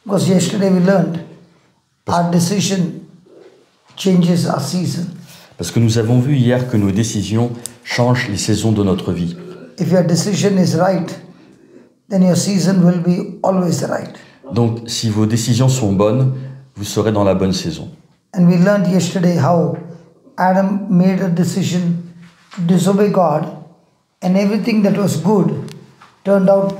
Because yesterday we learned our decision changes our season. Parce que nous avons vu hier que nos décisions changent les saisons de notre vie. If your decision is right, then your season will be always right. Donc, si vos décisions sont bonnes, vous serez dans la bonne saison. And we learned yesterday how Adam made a decision to disobey God, and everything that was good turned out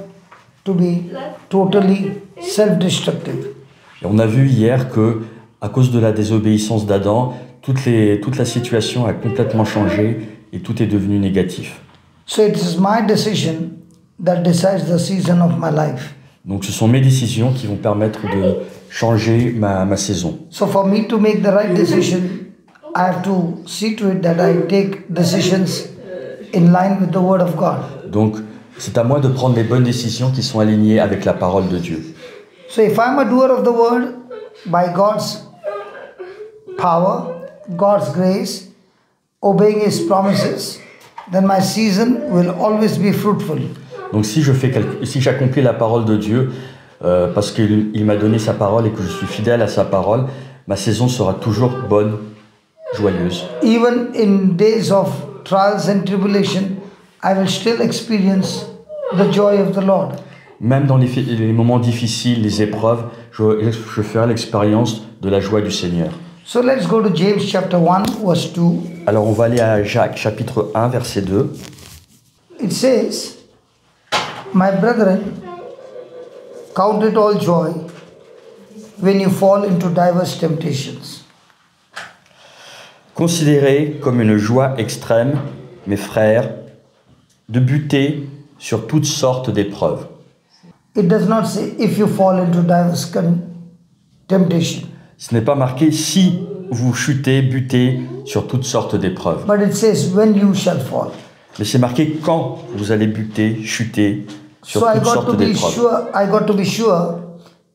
to be totally self-destructive. Et on a vu hier que, à cause de la désobéissance d'Adam, toute la situation a complètement changé et tout est devenu négatif. So it is my decision that decides the season of my life. Donc, ce sont mes décisions qui vont permettre de changer ma saison. So for me to make the right decision, I have to see to it that I take decisions in line with the Word of God. Donc, c'est à moi de prendre les bonnes décisions qui sont alignées avec la parole de Dieu. So if I'm a doer of the Word, by God's power, God's grace, obeying His promises, then my season will always be fruitful. Donc si j'accomplis la parole de Dieu, parce qu'il m'a donné sa parole et que je suis fidèle à sa parole, ma saison sera toujours bonne, joyeuse. Even in days of trials and tribulation, I will still experience the joy of the Lord. Même dans les moments difficiles, les épreuves, je ferai l'expérience de la joie du Seigneur. So let's go to James chapter 1 verse 2. Alors on va aller à Jacques chapitre 1 verset 2. It says, "My brethren, count it all joy when you fall into diverse temptations." Considérez comme une joie extrême, mes frères, de buter sur toutes sortes d'épreuves. It does not say if you fall into diverse temptation, Ce n'est pas marqué si vous chutez, butez sur toutes sortes d'épreuves. but it says when you shall fall. Mais c'est marqué quand vous allez buter, chuter sur So toutes sortes d'épreuves. I got to be sure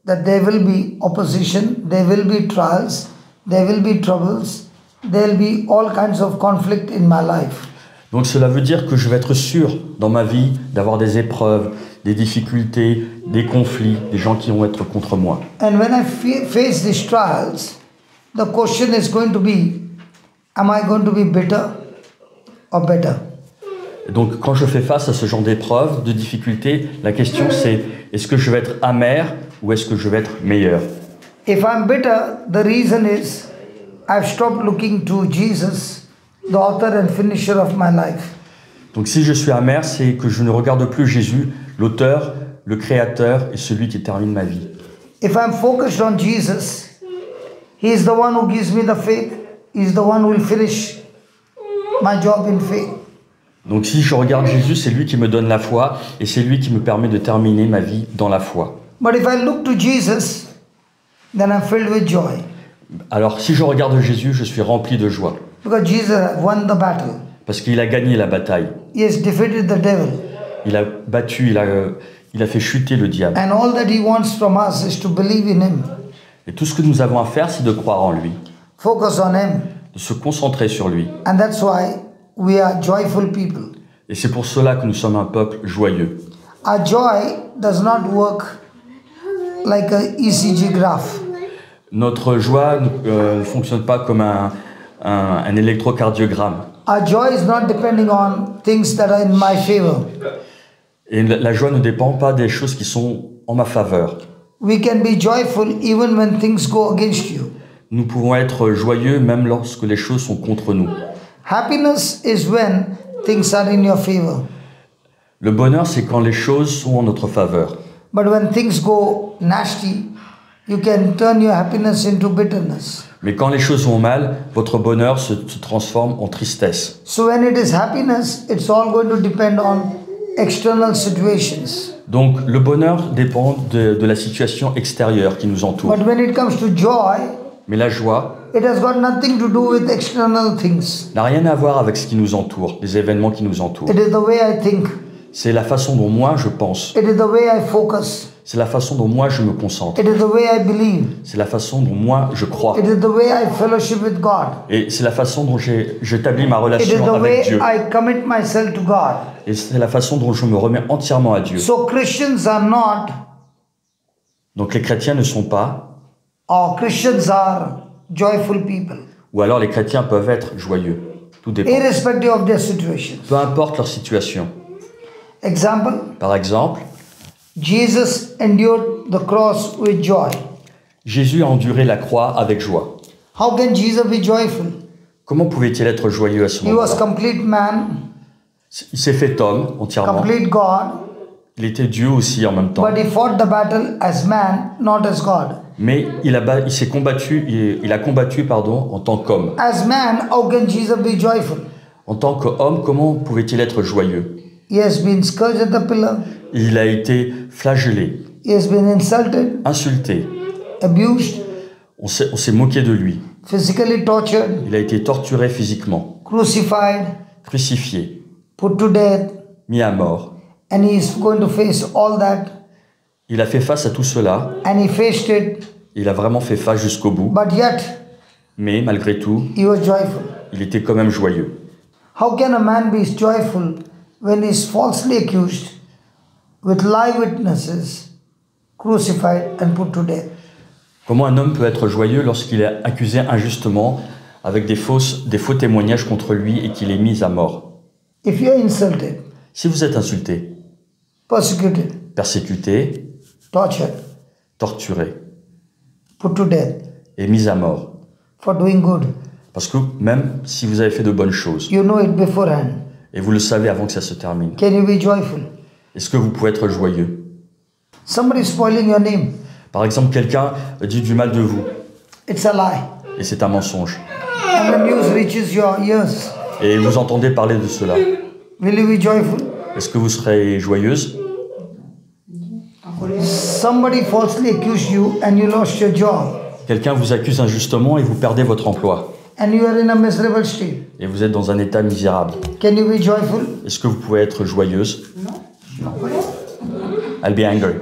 that there will be opposition, there will be trials, there will be troubles, there will be all kinds of conflict in my life. Donc cela veut dire que je vais être sûr dans ma vie d'avoir des épreuves, des difficultés, des conflits, des gens qui vont être contre moi. And when I face these trials, the question is going to be, am I going to be bitter or better? Et donc quand je fais face à ce genre d'épreuves, de difficultés, la question c'est est-ce que je vais être amer ou est-ce que je vais être meilleur? If I'm bitter, the reason is I've stopped looking to Jesus, the author and finisher of my life. Donc si je suis amer, c'est que je ne regarde plus Jésus, l'auteur, le créateur et celui qui termine ma vie. If I'm focused on Jesus, He is the one who gives me the faith. He is the one who will finish my job in faith. Donc si je regarde Jésus, c'est lui qui me donne la foi et c'est lui qui me permet de terminer ma vie dans la foi. But if I look to Jesus, then I'm filled with joy. Alors si je regarde Jésus, je suis rempli de joie. Because Jesus won the battle. Parce qu'il a gagné la bataille. He has defeated the devil. Il a battu, il a fait chuter le diable. And all that He wants from us is to believe in Him. Et tout ce que nous avons à faire, c'est de croire en lui, Focus on Him. de se concentrer sur lui. And that's why we are joyful people. Et c'est pour cela que nous sommes un peuple joyeux. Our joy does not work like a ECG graph. Notre joie ne fonctionne pas comme un électrocardiogramme. Our joy is not depending on things that are in my favor. Et la joie ne dépend pas des choses qui sont en ma faveur. We can be joyful even when things go against you. Nous pouvons être joyeux même lorsque les choses sont contre nous. Happiness is when things are in your favor. Le bonheur, c'est quand les choses sont en notre faveur. But when things go nasty, you can turn your happiness into bitterness. Mais quand les choses vont mal, votre bonheur se transforme en tristesse. So when it is happiness, it's all going to depend on external situations. Donc le bonheur dépend de la situation extérieure qui nous entoure. But when it comes to joy, Mais la joie it has got nothing to do with external things. n'a rien à voir avec ce qui nous entoure, les événements qui nous entourent. It is the way I think. C'est la façon dont moi je pense. It is the way I focus. C'est la façon dont moi je me concentre. It is the way I believe. C'est la façon dont moi je crois. It is the way I fellowship with God. Et c'est la façon dont j'établis ma It is relation the way avec Dieu. I commit myself to God. Et c'est la façon dont je me remets entièrement à Dieu. So Christians are not Donc les chrétiens ne sont pas, or Christians are joyful people, ou alors les chrétiens peuvent être joyeux. Tout dépend. irrespective of their situation. Peu importe leur situation. Example, Par exemple, Jesus endured the cross with joy. Jésus a enduré la croix avec joie. How can Jesus be joyful? Comment pouvait-il être joyeux à ce He was moment-là? complete man, Il s'est fait homme entièrement. complete God, Il était Dieu aussi en même temps. but he fought the battle as man, not as God. Mais il a combattu en tant qu'homme. As man, how can Jesus be joyful? En tant qu'homme, comment pouvait-il être joyeux? He has been scourged at the pillar, Il a été flagellé, he has been insulted, insulté. abused, On s'est moqué de lui. physically tortured, Il a été torturé physiquement, crucified, crucifié, put to death, mis à mort. and he is going to face all that, Il a fait face à tout cela. and he faced it, Il a vraiment fait face jusqu'au bout. but yet Mais malgré tout, he was joyful. il était quand même joyeux. How can a man be joyful when he is falsely accused, with live witnesses, crucified and put to death? Comment un homme peut être joyeux lorsqu'il est accusé injustement avec des faux témoignages contre lui et qu'il est mis à mort? If you are insulted, Si vous êtes insulté, persecuted, persécuté, tortured, torturé put to death et mis à mort, for doing good, parce que même si vous avez fait de bonnes choses, you know it beforehand, et vous le savez avant que ça se termine, can you be joyful? est-ce que vous pouvez être joyeux? Somebody is spoiling your name. Par exemple, quelqu'un dit du mal de vous, It's a lie. et c'est un mensonge, And the news reaches your ears. et vous entendez parler de cela. Will you be joyful? Est-ce que vous serez joyeuse? Somebody falsely accused you and you lost your job. Quelqu'un vous accuse injustement et vous perdez votre emploi, And you are in a miserable state. et vous êtes dans un état misérable. Can you be joyful? Est-ce que vous pouvez être joyeuse? Non. I'll be angry.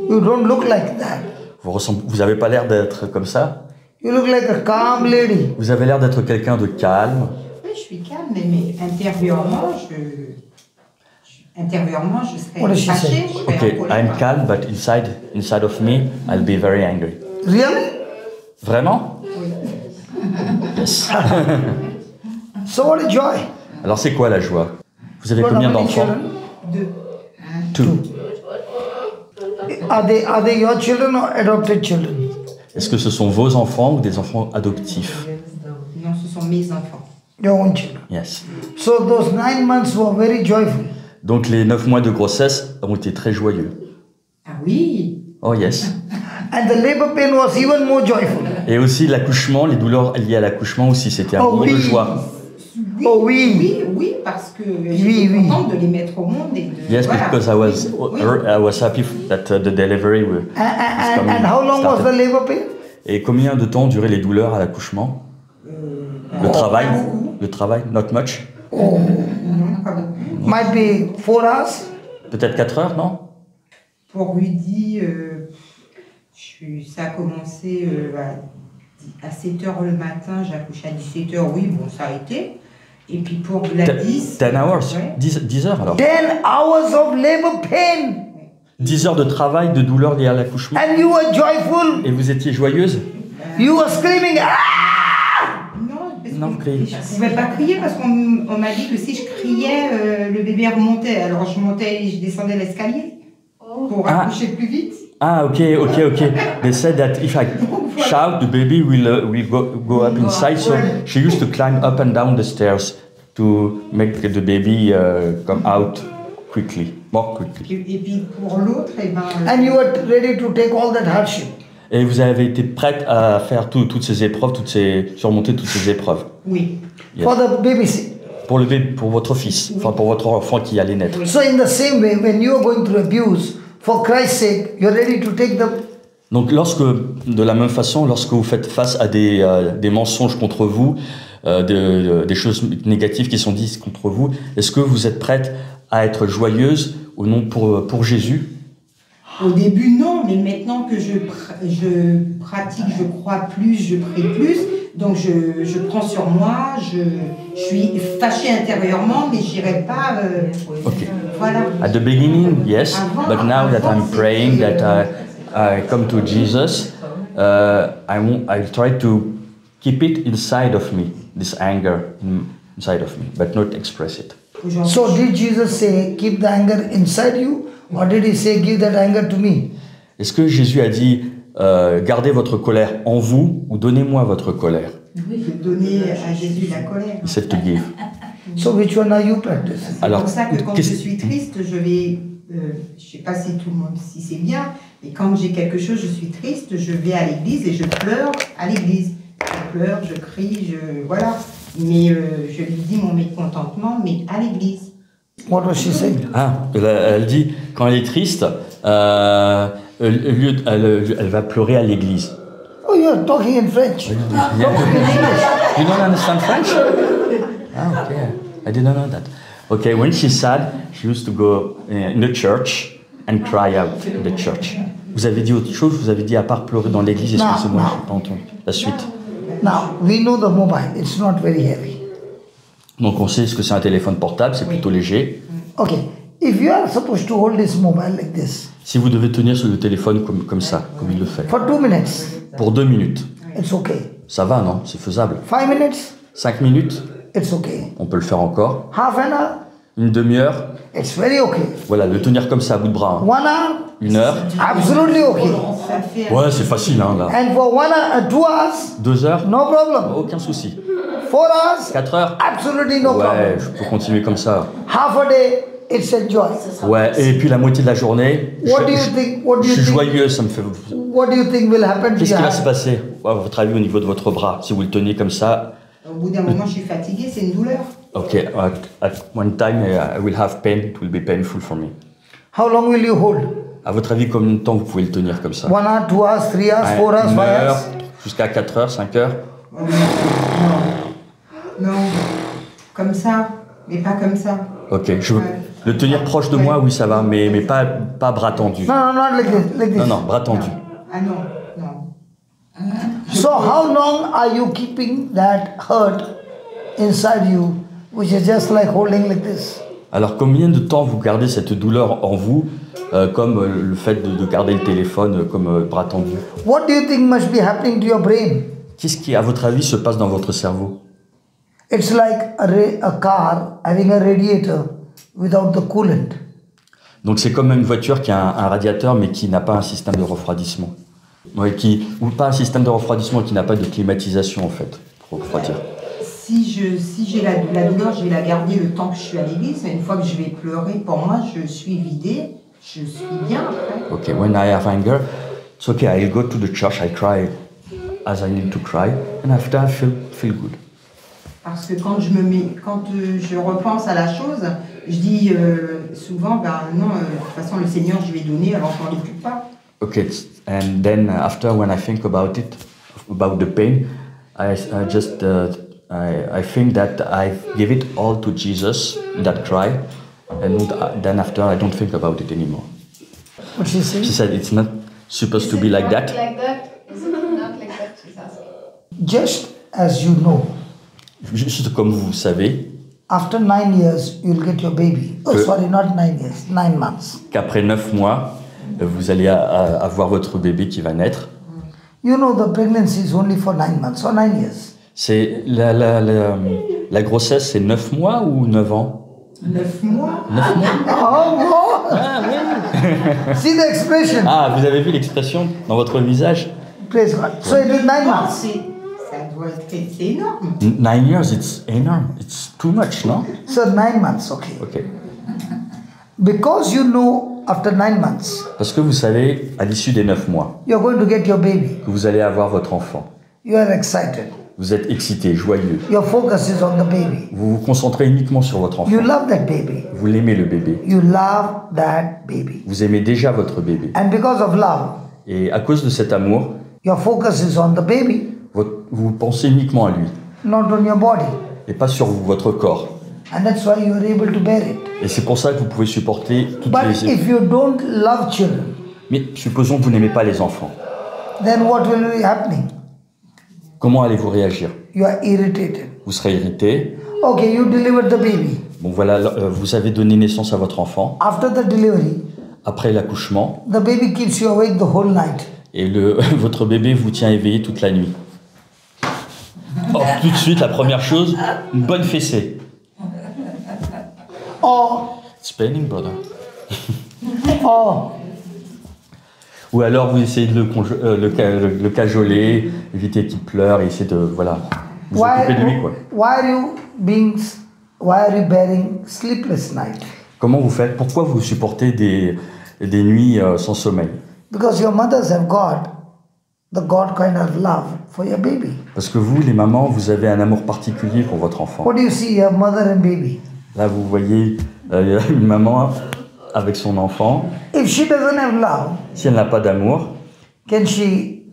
You don't look like that. Vous n'avez pas l'air d'être comme ça. You look like a calm lady. Vous avez l'air d'être quelqu'un de calme. Oui, je suis calme, mais intérieurement, je What does serais she say? fâchée, je serais Okay, en colère. I'm calm, but inside of me, I'll be very angry. Really? Vraiment? Yes. So what is joy? Alors c'est quoi la joie? Vous avez Got how combien many d'enfants? children? Deux. Two. Are they your children or adopted children? Est-ce que ce sont vos enfants ou des enfants adoptifs? Non, ce sont mes enfants. Your own children. Yes. So those 9 months were very joyful. Donc les 9 mois de grossesse ont été très joyeux. Ah oui. Oh yes. And the labor pain was even more joyful. Et aussi l'accouchement, les douleurs liées à l'accouchement aussi, c'était un Oh moment oui. de joie. Oui, Oh oui. oui, parce que Oui, j'étais oui. contente de les mettre au monde et de. Yes, voilà. because Oui. I was happy that the delivery was And how long was the labor pain? Et combien de temps duraient les douleurs à l'accouchement? Le travail, not much. Non, pas beaucoup. Might be 4 hours. Peut-être 4 heures, non? Pour Rudy, ça a commencé à 7h le matin, j'ai accouché à 17h, oui, bon, ça a été. Et puis pour Gladys... 10 hours, ouais. 10 heures alors. 10 hours of labor pain. 10 heures de travail, de douleur liée à l'accouchement. And you were joyful. Et vous étiez joyeuse? You were screaming. Ah! Non, parce Non, que criez. je ne pouvais pas crier parce qu'on m'a dit que si je criais, le bébé remontait. Alors je montais et je descendais l'escalier pour Ah. accoucher plus vite. Ah, okay. They said that if I shout, the baby will go up inside. So she used to climb up and down the stairs to make the baby come out more quickly. Et puis pour l'autre, And you were ready to take all that hardship. Et vous avez été prête à faire toutes ces épreuves, surmonter toutes ces épreuves. oui. Yes. For the babysit. Pour votre fils, enfin pour votre enfant qui allait naître. So in the same way, when you are going through abuse, for Christ's sake, you're ready to take the... Donc de la même façon, lorsque vous faites face à des mensonges contre vous, des choses négatives qui sont dites contre vous, est-ce que vous êtes prête à être joyeuse ou non pour Jésus? Au début, non, mais maintenant que je pratique, je crois plus, je prie plus, donc je prends sur moi, je suis fâchée intérieurement, mais j'irai pas... Okay. Voilà. At the beginning, yes, but now that I'm praying, that I come to Jesus, I try to keep it inside of me, this anger inside of me, but not express it. So did Jesus say, keep the anger inside you? Or did he say, give that anger to me? Est-ce que Jésus a dit, gardez votre colère en vous ou donnez-moi votre colère? Donner à Jésus la colère. He said to give. So which one are you practicing? C'est pour ça que quand je suis triste, je vais, je sais pas si tout le monde, si c'est bien, mais quand j'ai quelque chose, je suis triste, je vais à l'église et je pleure à l'église. Je pleure, je crie, voilà. Mais je lui dis mon mécontentement, mais à l'église. What was she saying? Ah, elle dit, quand elle est triste, elle va pleurer à l'église. Oh, you are talking in French. You don't understand French? Ah, okay. I didn't know that. Okay, when she's sad, she used to go in the church and cry out in the church. Vous avez dit autre chose? Vous avez dit à part pleurer dans l'église? Excusez-moi, je n'ai pas entendu la suite. Now, we know the mobile. It's not very heavy. Donc on sait ce que c'est un téléphone portable, c'est plutôt léger. Okay. If you are supposed to hold this mobile like this Si vous devez tenir sur le téléphone comme ça, comme il le fait, for 2 minutes, pour 2 minutes, it's okay. ça va, non? C'est faisable. 5 minutes, 5 minutes, it's okay. on peut le faire encore. Half an hour, Une demi-heure, it's very okay. voilà, le tenir comme ça à bout de bras. 1 hour, 1 heure, absolutely okay. Ça fait ouais, c'est facile, hein, là. And for 1 hour, 2 hours, 2 heures, no problem. aucun souci. 4 hours, 4 heures, absolutely no ouais, problem. je peux continuer comme ça. Half a day, it's enjoy. Ouais, et puis la moitié de la journée, What do you think? What do je you suis think? joyeux, ça me fait... What do you think will happen to Qu'est-ce your qui va se hand? passer, à votre avis, au niveau de votre bras? Si vous le tenez comme ça, Au bout d'un moment, je suis fatiguée, c'est une douleur. ok, at one time I will have pain, it will be painful for me. How long will you hold? À votre avis, combien de temps vous pouvez le tenir comme ça? 1 hour, 2 hours, 3 hours, 4 hours, 5 Une heure, hours? jusqu'à 4 heures, 5 heures? Non, comme ça, mais pas comme ça. Ok, je veux le tenir proche de moi, oui, ça va, mais pas bras tendus. No, no, not like this. Like this. Non, non, bras tendus. Ah non, non. So how long are you keeping that hurt inside you, which is just like holding like this? Alors, combien de temps vous gardez cette douleur en vous, comme le fait de garder le téléphone comme bras tendu? What do you think must be happening to your brain? Qu'est-ce qui, à votre avis, se passe dans votre cerveau? It's like a car having a radiator without the coolant. Donc, c'est comme une voiture qui a un radiateur, mais qui n'a pas un système de refroidissement. Ouais, ou pas un système de refroidissement, qui n'a pas de climatisation, en fait, pour refroidir. Si j'ai la douleur, je vais la garder le temps que je suis à l'église, mais une fois que je vais pleurer, pour moi, je suis vidée, je suis bien après. Okay, when I have anger, it's okay, I'll go to the church, I cry as I need to cry, and after I feel good. Parce que quand je repense à la chose, je dis souvent, ben non, de toute façon, le Seigneur, je vais donner, alors je m'en occupe pas. Okay, and then after, when I think about it, about the pain, I think that I give it all to Jesus, that cry, and then after I don't think about it anymore. What she saying? She said it's not supposed to be like that. Like that? Is it not like that? She's asking. Just as you know, Juste comme vous savez, after 9 years, you'll get your baby. Oh, sorry, not 9 years, 9 months. qu'après 9 mois, vous allez avoir votre bébé qui va naître. You know the pregnancy is only for 9 months or 9 years. C'est la grossesse, c'est 9 mois ou 9 ans? 9 mois. 9 mois. Oh, Ah oui. see the expression. Ah, vous avez vu l'expression dans votre visage? Praise God. So it is 9 months. Ça doit être, c'est énorme. 9 years, it's enormous. It's too much, no? So 9 months, okay. Ok. Because you know after 9 months, Parce que vous savez, à l'issue des 9 mois, you're going to get your baby. que vous allez avoir votre enfant. You are excited. Vous êtes excité, joyeux. Your focus is on the baby. Vous vous concentrez uniquement sur votre enfant. You love that baby. Vous l'aimez, le bébé. You love that baby. Vous aimez déjà votre bébé. And because of love, Et à cause de cet amour, your focus is on the baby, vous pensez uniquement à lui. not on your body. Et pas sur vous, votre corps. And that's why you are able to bear it. Et c'est pour ça que vous pouvez supporter toutes But les... if you don't love children, Mais supposons que vous n'aimez pas les enfants. then what will be happening? Comment allez-vous réagir? You are irritated. Vous serez irrité. Okay, you delivered the baby. Bon voilà, vous avez donné naissance à votre enfant. After the delivery, après l'accouchement, the baby keeps you awake the whole night. et votre bébé vous tient éveillé toute la nuit. Or, tout de suite, la première chose, une bonne fessée. Or, It's paining, brother. or Ou alors vous essayez de le cajoler, éviter qu'il pleure et essayer de vous occuper de lui, quoi. why are you bearing sleepless night? Comment vous faites? Pourquoi vous supportez des nuits sans sommeil? Because your mothers have got the God kind of love for your baby. Parce que vous, les mamans, vous avez un amour particulier pour votre enfant. What do you see, your mother and baby? Là, vous voyez une maman avec son enfant. If she doesn't have love, Si elle n'a pas d'amour, can she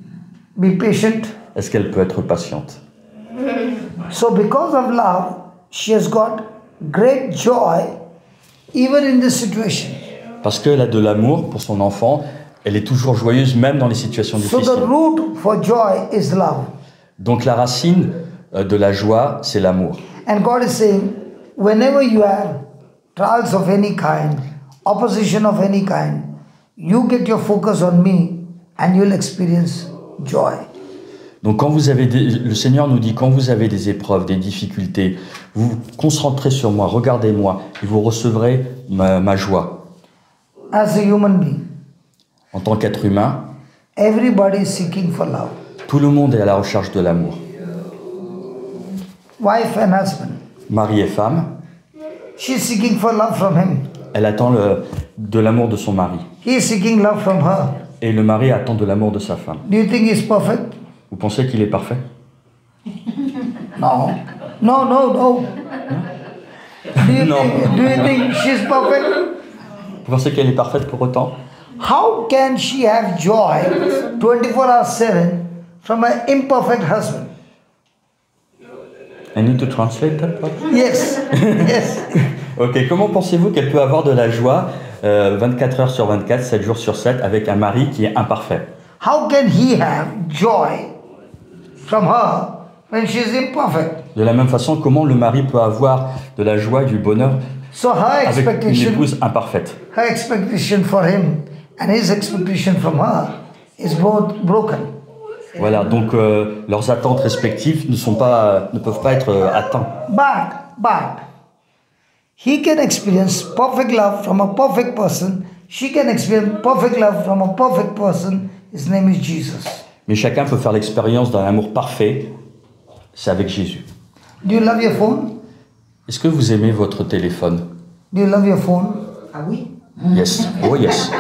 be patient? est-ce qu'elle peut être patiente? So because of love, she has got great joy even in this situation. Parce qu'elle a de l'amour pour son enfant, elle est toujours joyeuse même dans les situations So difficiles. the root for joy is love. Donc la racine de la joie, c'est l'amour. And God is saying, whenever you have trials of any kind, opposition of any kind, you get your focus on me and you'll experience joy. Donc quand le Seigneur nous dit, quand vous avez des épreuves, des difficultés, vous vous concentrez sur moi, regardez-moi, et vous recevrez ma joie. As a human being, En tant qu'être humain, everybody is seeking for love. tout le monde est à la recherche de l'amour. Wife and husband, Mari et femme, she's seeking for love from him. elle attend de l'amour de son mari. He is seeking love from her. Et le mari attend de l'amour de sa femme. Do you think he's perfect? Vous pensez qu'il est parfait? No. No, no, no. No. Do you think she's perfect? Vous pensez qu'elle est parfaite pour autant? How can she have joy 24/7 from an imperfect husband? I need to translate that part? Yes, yes. Ok, comment pensez-vous qu'elle peut avoir de la joie 24 heures sur 24, 7 jours sur 7 avec un mari qui est imparfait? How can he have joy from her when she's imperfect? De la même façon, comment le mari peut avoir de la joie et du bonheur So her avec une expectation, épouse imparfaite? her expectation for him and his expectation from her is both broken. Voilà, donc leurs attentes respectives ne peuvent pas être atteintes. But he can experience perfect love from a perfect person. She can experience perfect love from a perfect person. His name is Jesus. Mais chacun peut faire l'expérience d'un amour parfait, c'est avec Jésus. Do you love your phone? Est-ce que vous aimez votre téléphone? Do you love your phone? Ah oui. Yes. Oh yes.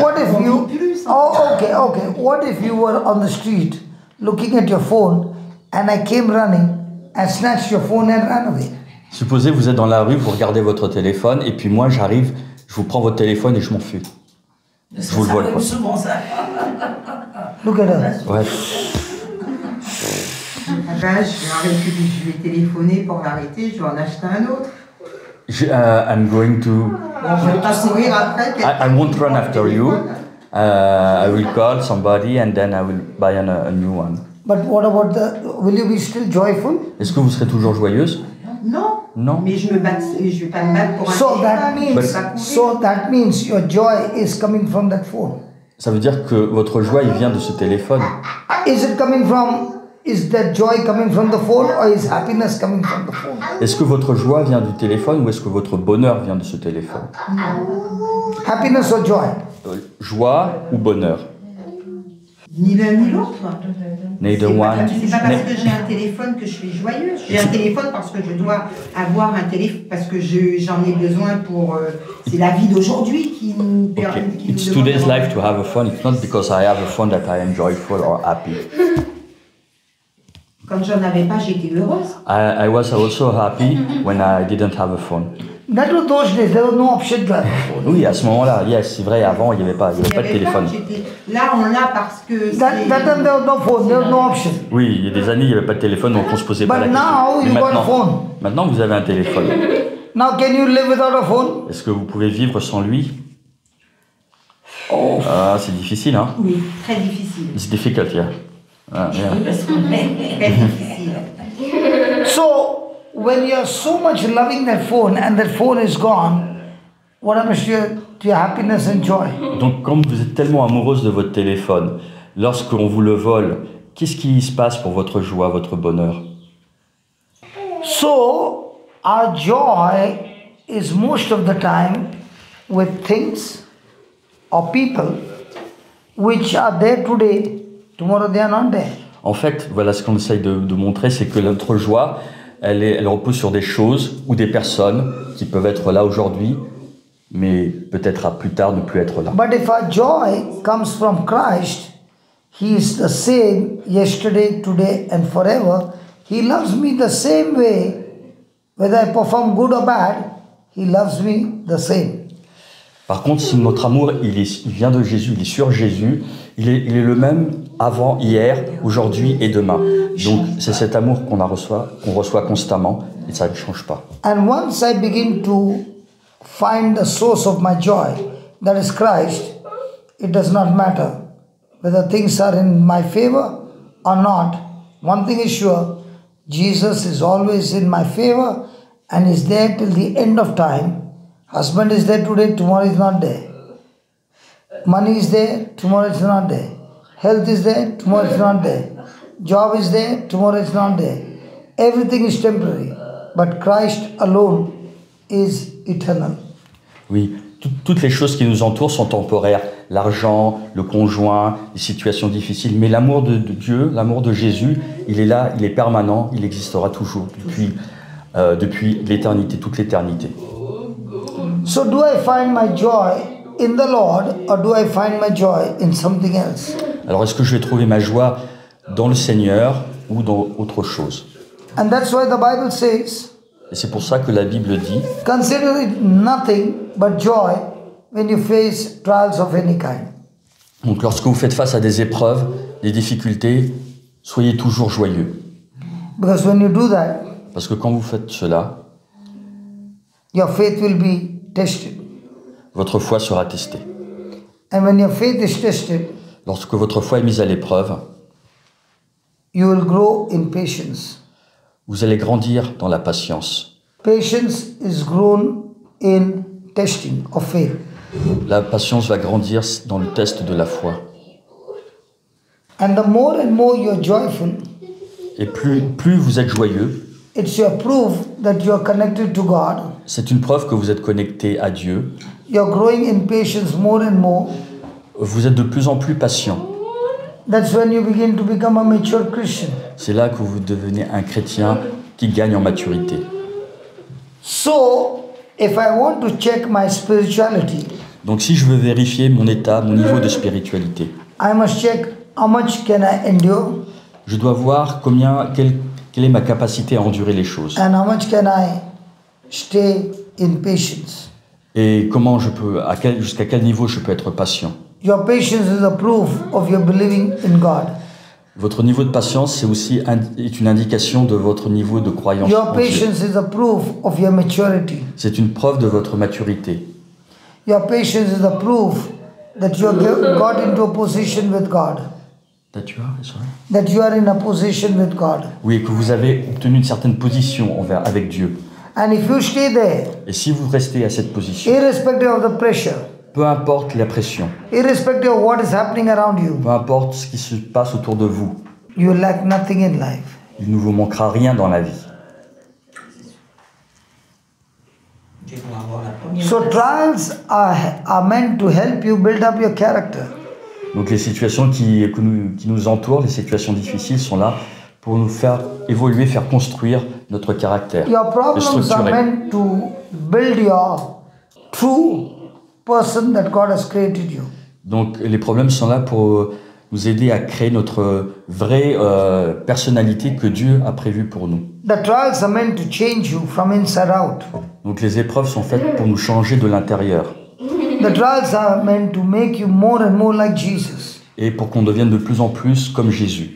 What if you... Oh, okay. What if you were on the street looking at your phone and I came running and snatched your phone and ran away? Supposez vous êtes dans la rue, vous regardez votre téléphone et puis moi j'arrive, je vous prends votre téléphone et je m'enfuis. Je vous le vole quoi. Souvent ça. Look at her. Ouais. Ah ben, je vais téléphoner pour l'arrêter, je vais en acheter un autre. I'm going to... Bon, je vais pas courir après. I won't run after you. I will call somebody and then I will buy a new one. But what about will you be still joyful? Est-ce que vous serez toujours joyeuse? Non. Non. Mais je vais pas me battre pour un So that means your joy is coming from that phone. Ça veut dire que votre joie il vient de ce téléphone. Is that joy coming from the phone or is happiness coming from the phone? Est-ce que votre joie vient du téléphone ou est-ce que votre bonheur vient de ce téléphone? Happiness or joy? Joie ou bonheur? Ni l'un ni l'autre. Neither one. C'est pas parce que j'ai un téléphone que je suis joyeuse. J'ai un téléphone parce que je dois avoir un téléphone, parce que j'en ai besoin pour... c'est la vie d'aujourd'hui qui nous permet... Okay. It's today's life to have a phone. It's not because I have a phone that I am joyful or happy. Quand j'en avais pas, j'étais heureuse. I was also happy when I didn't have a phone. That was those days. There was no option to have a phone. Oui, à ce moment-là, yes, c'est vrai, avant, il n'y avait pas de téléphone. Là, on l'a parce que... That time there was no phone. There was no option. Oui, il y a des années, il n'y avait pas de téléphone, donc on ne se posait pas la But question. now you got a phone. Maintenant, vous avez un téléphone. Now can you live without a phone? Est-ce que vous pouvez vivre sans lui? Ah, c'est difficile, hein? Oui, très difficile. It's difficult, yeah. Yeah. Très difficile. So when you are so much loving that phone and that phone is gone, what happens to your happiness and joy? Donc quand vous êtes tellement amoureuse de votre téléphone, lorsqu'on vous le vole, qu'est-ce qui se passe pour votre joie, votre bonheur? So, our joy is most of the time with things or people which are there today, tomorrow they are not there. En fait, voilà ce qu'on essaye de montrer, c'est que notre joie, elle repose sur des choses ou des personnes qui peuvent être là aujourd'hui, mais peut-être à plus tard ne plus être là. But if our joy comes from Christ, He is the same yesterday, today and forever. He loves me the same way. Whether I perform good or bad, He loves me the same. Par contre, si notre amour il vient de Jésus, il est sur Jésus, il est le même avant, hier, aujourd'hui et demain. Donc c'est cet amour qu'on reçoit constamment et ça ne change pas. And once I begin to find the source of my joy, that is Christ, it does not matter whether things are in my favor or not. One thing is sure, Jesus is always in my favor and is there till the end of time. Husband is there today, tomorrow is not there. Money is there, tomorrow is not there. Health is there, tomorrow is not there. Job is there, tomorrow is not there. Everything is temporary, but Christ alone is eternal. Oui, toutes les choses qui nous entourent sont temporaires. L'argent, le conjoint, les situations difficiles. Mais l'amour de Dieu, l'amour de Jésus, il est là, il est permanent, il existera toujours depuis l'éternité, toute l'éternité. So do I find my joy in the Lord or do I find my joy in something else? Alors est-ce que je vais trouver ma joie dans le Seigneur ou dans autre chose? And that's why the Bible says, Et c'est pour ça que la Bible dit, consider it nothing but joy when you face trials of any kind. donc lorsque vous faites face à des épreuves, des difficultés, soyez toujours joyeux. Because when you do that, Parce que quand vous faites cela, your faith will be tested. votre foi sera testée. And when your faith is tested, Lorsque votre foi est mise à l'épreuve, you will grow in patience. vous allez grandir dans la patience. Patience is grown in testing of faith. La patience va grandir dans le test de la foi. And the more and more you're joyful, Et plus vous êtes joyeux, it's your proof that you're connected to God. c'est une preuve que vous êtes connecté à Dieu. You're growing in patience more and more. Vous êtes de plus en plus patient. That's when you begin to become a mature Christian. C'est là que vous devenez un chrétien qui gagne en maturité. So, if I want to check my spirituality, Donc si je veux vérifier mon état, mon niveau de spiritualité, I must check how much can I endure je dois voir quelle est ma capacité à endurer les choses. and how much can I stay in patience. Et comment jusqu'à quel niveau je peux être patient. Your patience is a proof of your believing in God. Votre niveau de patience, c'est aussi est une indication de votre niveau de croyance Your en Dieu. patience is a proof of your maturity. C'est une preuve de votre maturité. Your patience is a proof that you have got into a position with God. That you are in a position with God. Oui, que vous avez obtenu une certaine position avec Dieu. And if you stay there, Et si vous restez à cette position, irrespective of the pressure, peu importe la pression, irrespective of what is happening around you, peu importe ce qui se passe autour de vous, you lack nothing in life. il ne vous manquera rien dans la vie. So trials are meant to help you build up your character. Donc les situations qui nous entourent, les situations difficiles sont là pour nous faire évoluer, faire construire notre caractère, Your le problems are structurer. meant to build your true person that God has created you. Donc les problèmes sont là pour nous aider à créer notre vraie personnalité que Dieu a prévue pour nous. The trials are meant to change you from inside out. Donc les épreuves sont faites pour nous changer de l'intérieur The trials are meant to make you more and more like Jesus. et pour qu'on devienne de plus en plus comme Jésus.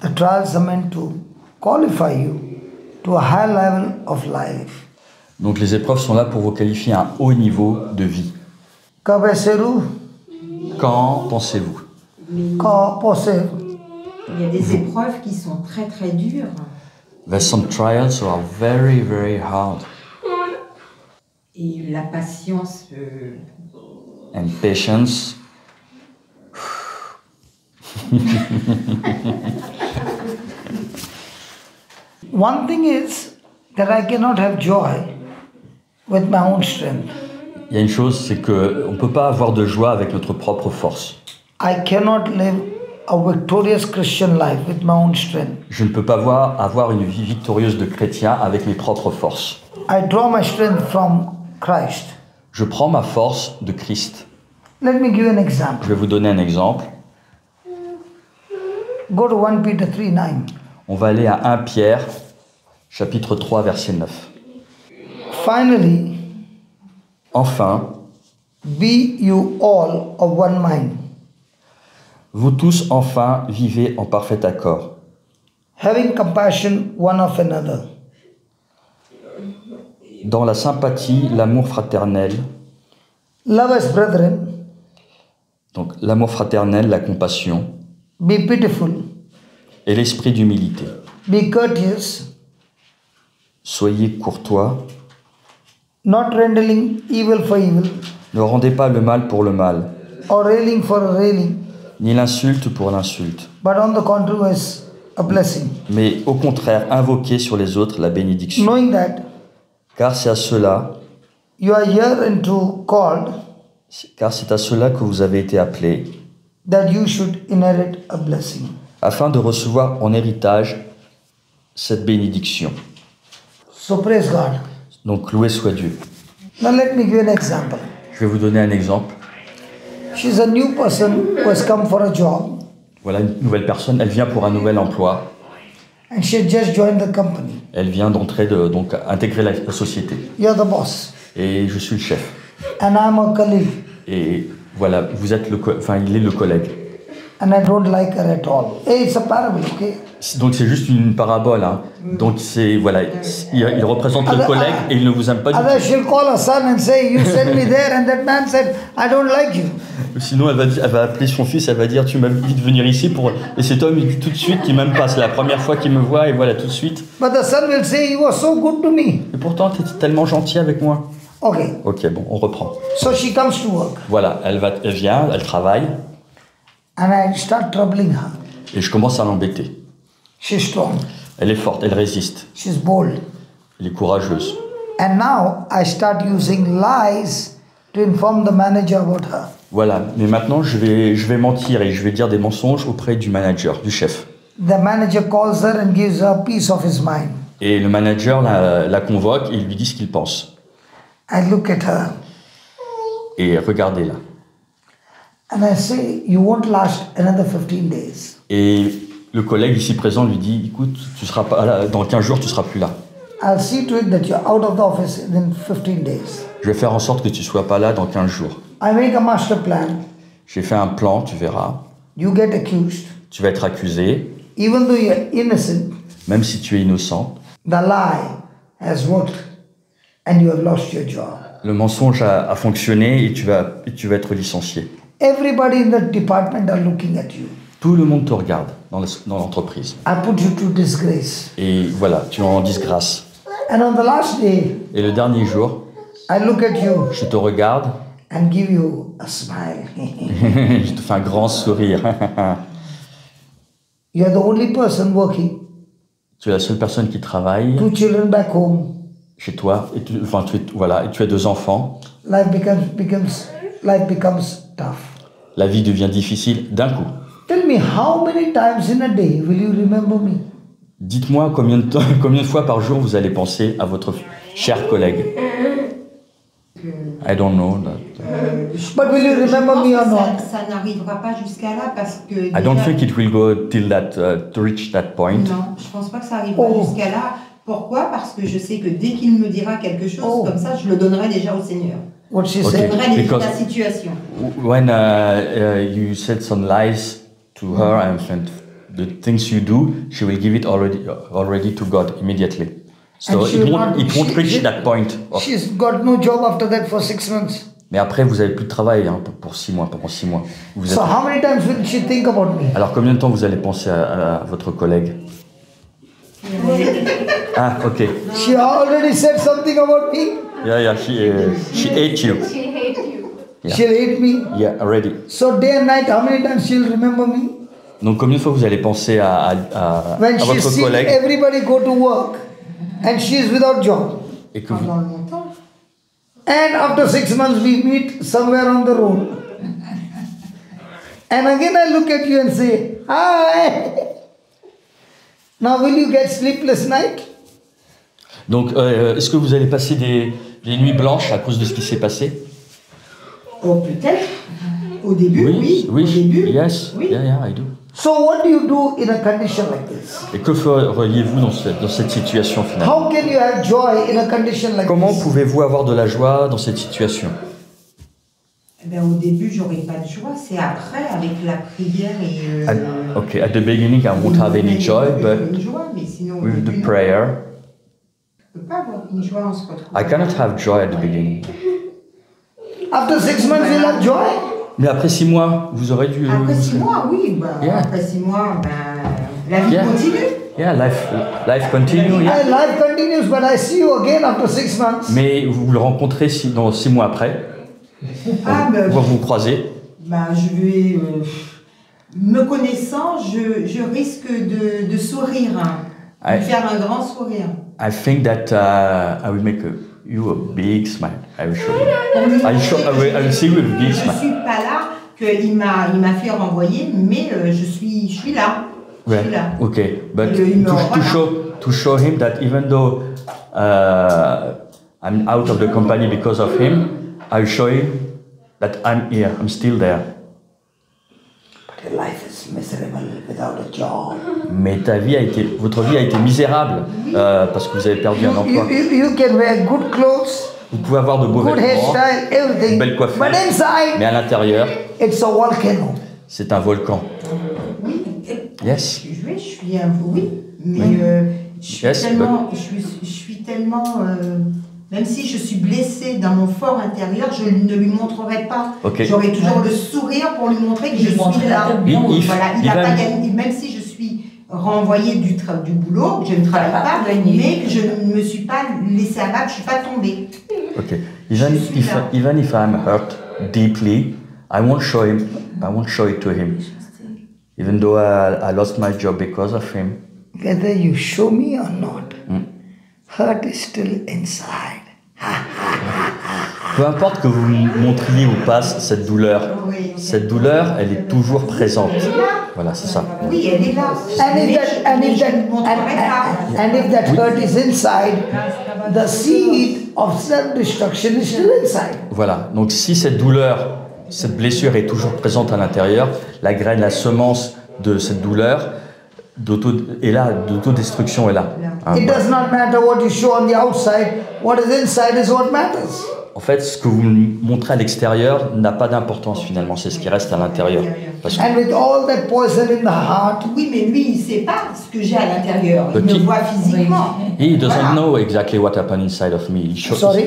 The trials are meant to qualify you to a high level of life. Donc les épreuves sont là pour vous qualifier à un haut niveau de vie. Kab aise-ru, Quand pensez-vous? ka pose. Il y a des épreuves qui sont très très dures. There's some trials who are very, very hard. Et la patience. And patience. One thing is that I cannot have joy with my own strength. Il y a une chose, c'est qu'on ne peut pas avoir de joie avec notre propre force. I cannot live a victorious Christian life with my own strength. Je ne peux pas avoir une vie victorieuse de chrétien avec mes propres forces. I draw my strength from Christ. Je prends ma force de Christ. Let me give you an Je example. vais vous donner un exemple. Go to 1 Peter 3:9. On va aller à 1 Pierre, chapitre 3, verset 9. Finally, Enfin, be you all of one mind, vous tous enfin vivez en parfait accord, having compassion one of another, dans la sympathie, l'amour fraternel, love as brethren, donc l'amour fraternel, la compassion be pitiful, et l'esprit d'humilité. be courteous, Soyez courtois, not rendering evil for evil, ne rendez pas le mal pour le mal, or railing for a railing, ni l'insulte pour l'insulte, but on the contrary as a blessing, mais au contraire invoquez sur les autres la bénédiction. knowing that Car c'est à cela you are hereunto called, car c'est à cela que vous avez été appelés, that you should inherit a blessing. afin de recevoir en héritage cette bénédiction. So praise God. Donc loué soit Dieu. Now let me give you an example. Je vais vous donner un exemple. She's a new person who has come for a job Voilà une nouvelle personne, elle vient pour un nouvel emploi, and she had just joined the company. elle vient donc intégrer la société. You're the boss Et je suis le chef. and I'm a colleague Et voilà, vous êtes il est le collègue. and I don't like her at all. Hey, it's a parable, okay? Donc c'est juste une parabole. Hein. Donc il représente le collègue et il ne vous aime pas du Otherwise she'll call her son and say, you sent me there, and that man said, I don't like you. tout. Sinon elle va appeler son fils, elle va dire tu m'as dit de venir ici pour... Et cet homme il dit tout de suite qu'il m'aime pas, c'est la première fois qu'il me voit et voilà tout de suite. But the son will say, you were so good to me. Et pourtant tu étais tellement gentil avec moi. Okay, Ok, bon, on reprend. so she comes to work Voilà, elle vient, elle travaille and I start troubling her. et je commence à l'embêter. She's strong, Elle est forte, elle résiste, she's bold. elle est courageuse. And now I start using lies to inform the manager about her. Voilà, mais maintenant je vais mentir et je vais dire des mensonges auprès du manager, du chef. The manager calls her and gives her a piece of his mind. Et le manager la convoque et il lui dit ce qu'il pense. I look at her Et regardez-la. and I say, you won't last another 15 days. Et le collègue ici présent lui dit, écoute, tu seras pas là, dans 15 jours tu seras plus là. I'll see to it that you're out of the office in 15 days. Je vais faire en sorte que tu sois pas là dans 15 jours. I make a master plan. J'ai fait un plan, tu verras. You get accused. Tu vas être accusé, Even though you're innocent, même si tu es innocent. the lie has worked and you have lost your job. Le mensonge a fonctionné et tu vas être licencié. Everybody in the department are looking at you. Tout le monde te regarde dans l'entreprise. I put you to disgrace. Et voilà, tu es en disgrâce. And on the last day, Et le dernier jour, I look at you je te regarde, and give you a smile. je te fais un grand sourire. You're the only person working. Tu es la seule personne qui travaille 2 children back home. chez toi, et tu as 2 enfants. Life becomes tough. La vie devient difficile d'un coup. Tell me, how many times in a day will you remember me? Dites-moi combien de fois par jour vous allez penser à votre cher collègue. I don't know that. But will you remember me or not? Ça n'arrivera pas jusqu'à là parce que. I don't think it will go till that to reach that point. Non, je pense pas que ça arrivera jusqu'à là. Pourquoi? Parce que je sais que dès qu'il me dira quelque chose comme ça, je le donnerai déjà au Seigneur. What she Okay. said. Je donnerai Because- la situation. When you said some lies to her and the things you do, she will give it already to God immediately. So And she it will won't not- reach she- that point. She's got no job after that for 6 months. Mais après, vous avez plus de travail hein, pour 6 mois, pendant 6 mois. Vous êtes- So how many times will she think about me? Alors combien de temps vous allez penser à votre collègue? Ah, ok. She already said something about me. Yeah, she ate you. She hates you. Yeah. She'll hate me. Yeah, already. So day and night, how many times she'll remember me? Donc combien de fois vous allez penser à When she votre sees collègue everybody go to work and she's without job. et que vous... Pendant longtemps. And after 6 months we meet somewhere on the road. And again I look at you and say, hi. Now will you get sleepless night? Donc est-ce que vous allez passer des nuits blanches à cause de ce qui s'est passé? Oh, peut-être. Au début, oui. Au début, yes, oui. yeah, I do. So what do you do in a condition like this? Et que feriez-vous dans cette situation finalement? How can you have joy in a condition like Comment this? pouvez-vous avoir de la joie dans cette situation? Eh ben, au début, j'aurais pas de joie. C'est après, avec la prière et. Okay, at the beginning I won't have any joy, but Une joie, mais sinon, au with début, the prayer, on peut pas avoir une joie, on se retrouve. I cannot have joy at the beginning. After 6 months you'll have joy? Mais après 6 mois, vous aurez dû... Après 6 mois, oui. Ben, Yeah. Après 6 mois, ben, la vie Yeah. continue. Yeah, life continue. Yeah. And life continues, but I see you again after 6 months. Mais vous le rencontrez dans 6 mois après, Ah, ben, vous vous croisez. ben, je vais. Me connaissant, je risque de sourire. Hein, de faire un grand sourire. I think that I will make you a big smile. I will show you. I will see you with a big Je smile. suis pas là, qu'il m'a fait renvoyer, mais je suis là. Je suis là. Okay, but Il me to revoit. show him that even though I'm out of the company because of him, I will show him that I'm here, I'm still there. But your life is miserable without a job. Mais votre vie a été misérable parce que vous avez perdu un emploi. You can wear good clothes, Vous pouvez avoir de beaux good vêtements, hairstyle, everything. belle coiffure, But inside, mais à l'intérieur, it's a volcano. c'est un volcan. Oui. Yes. Je suis un peu, oui, mais je suis Yes, tellement, je suis tellement, même si je suis blessée dans mon fort intérieur, je ne lui montrerai pas. Ok. J'aurai toujours le sourire pour lui montrer que je suis là. Voilà, il n'a pas gagné, même si je suis renvoyée du boulot, que je ne travaille pas, mais que je ne me suis pas laissée abattre, je ne suis pas tombée. Okay. Even if I'm hurt deeply, I won't show it to him. Even though I lost my job because of him. Whether you show me or not, hurt is still inside. Peu importe que vous montriez ou pas cette douleur, elle est toujours présente. Voilà, c'est ça. Oui, elle est là. And if that hurt is inside, the seed of self-destruction is still inside. Voilà. Donc si cette douleur, cette blessure est toujours présente à l'intérieur, la graine, la semence de cette douleur d'autodestruction est là. Hein, It voilà. does not matter what you show on the outside. What is inside is what matters. En fait, ce que vous montrez à l'extérieur n'a pas d'importance finalement, c'est ce qui reste à l'intérieur. Parce que And with all that poison in the heart, Oui, mais lui, il ne sait pas ce que j'ai à l'intérieur. Il Ok. me voit physiquement. he doesn't Voilà. know exactly what happened inside of me. Sorry?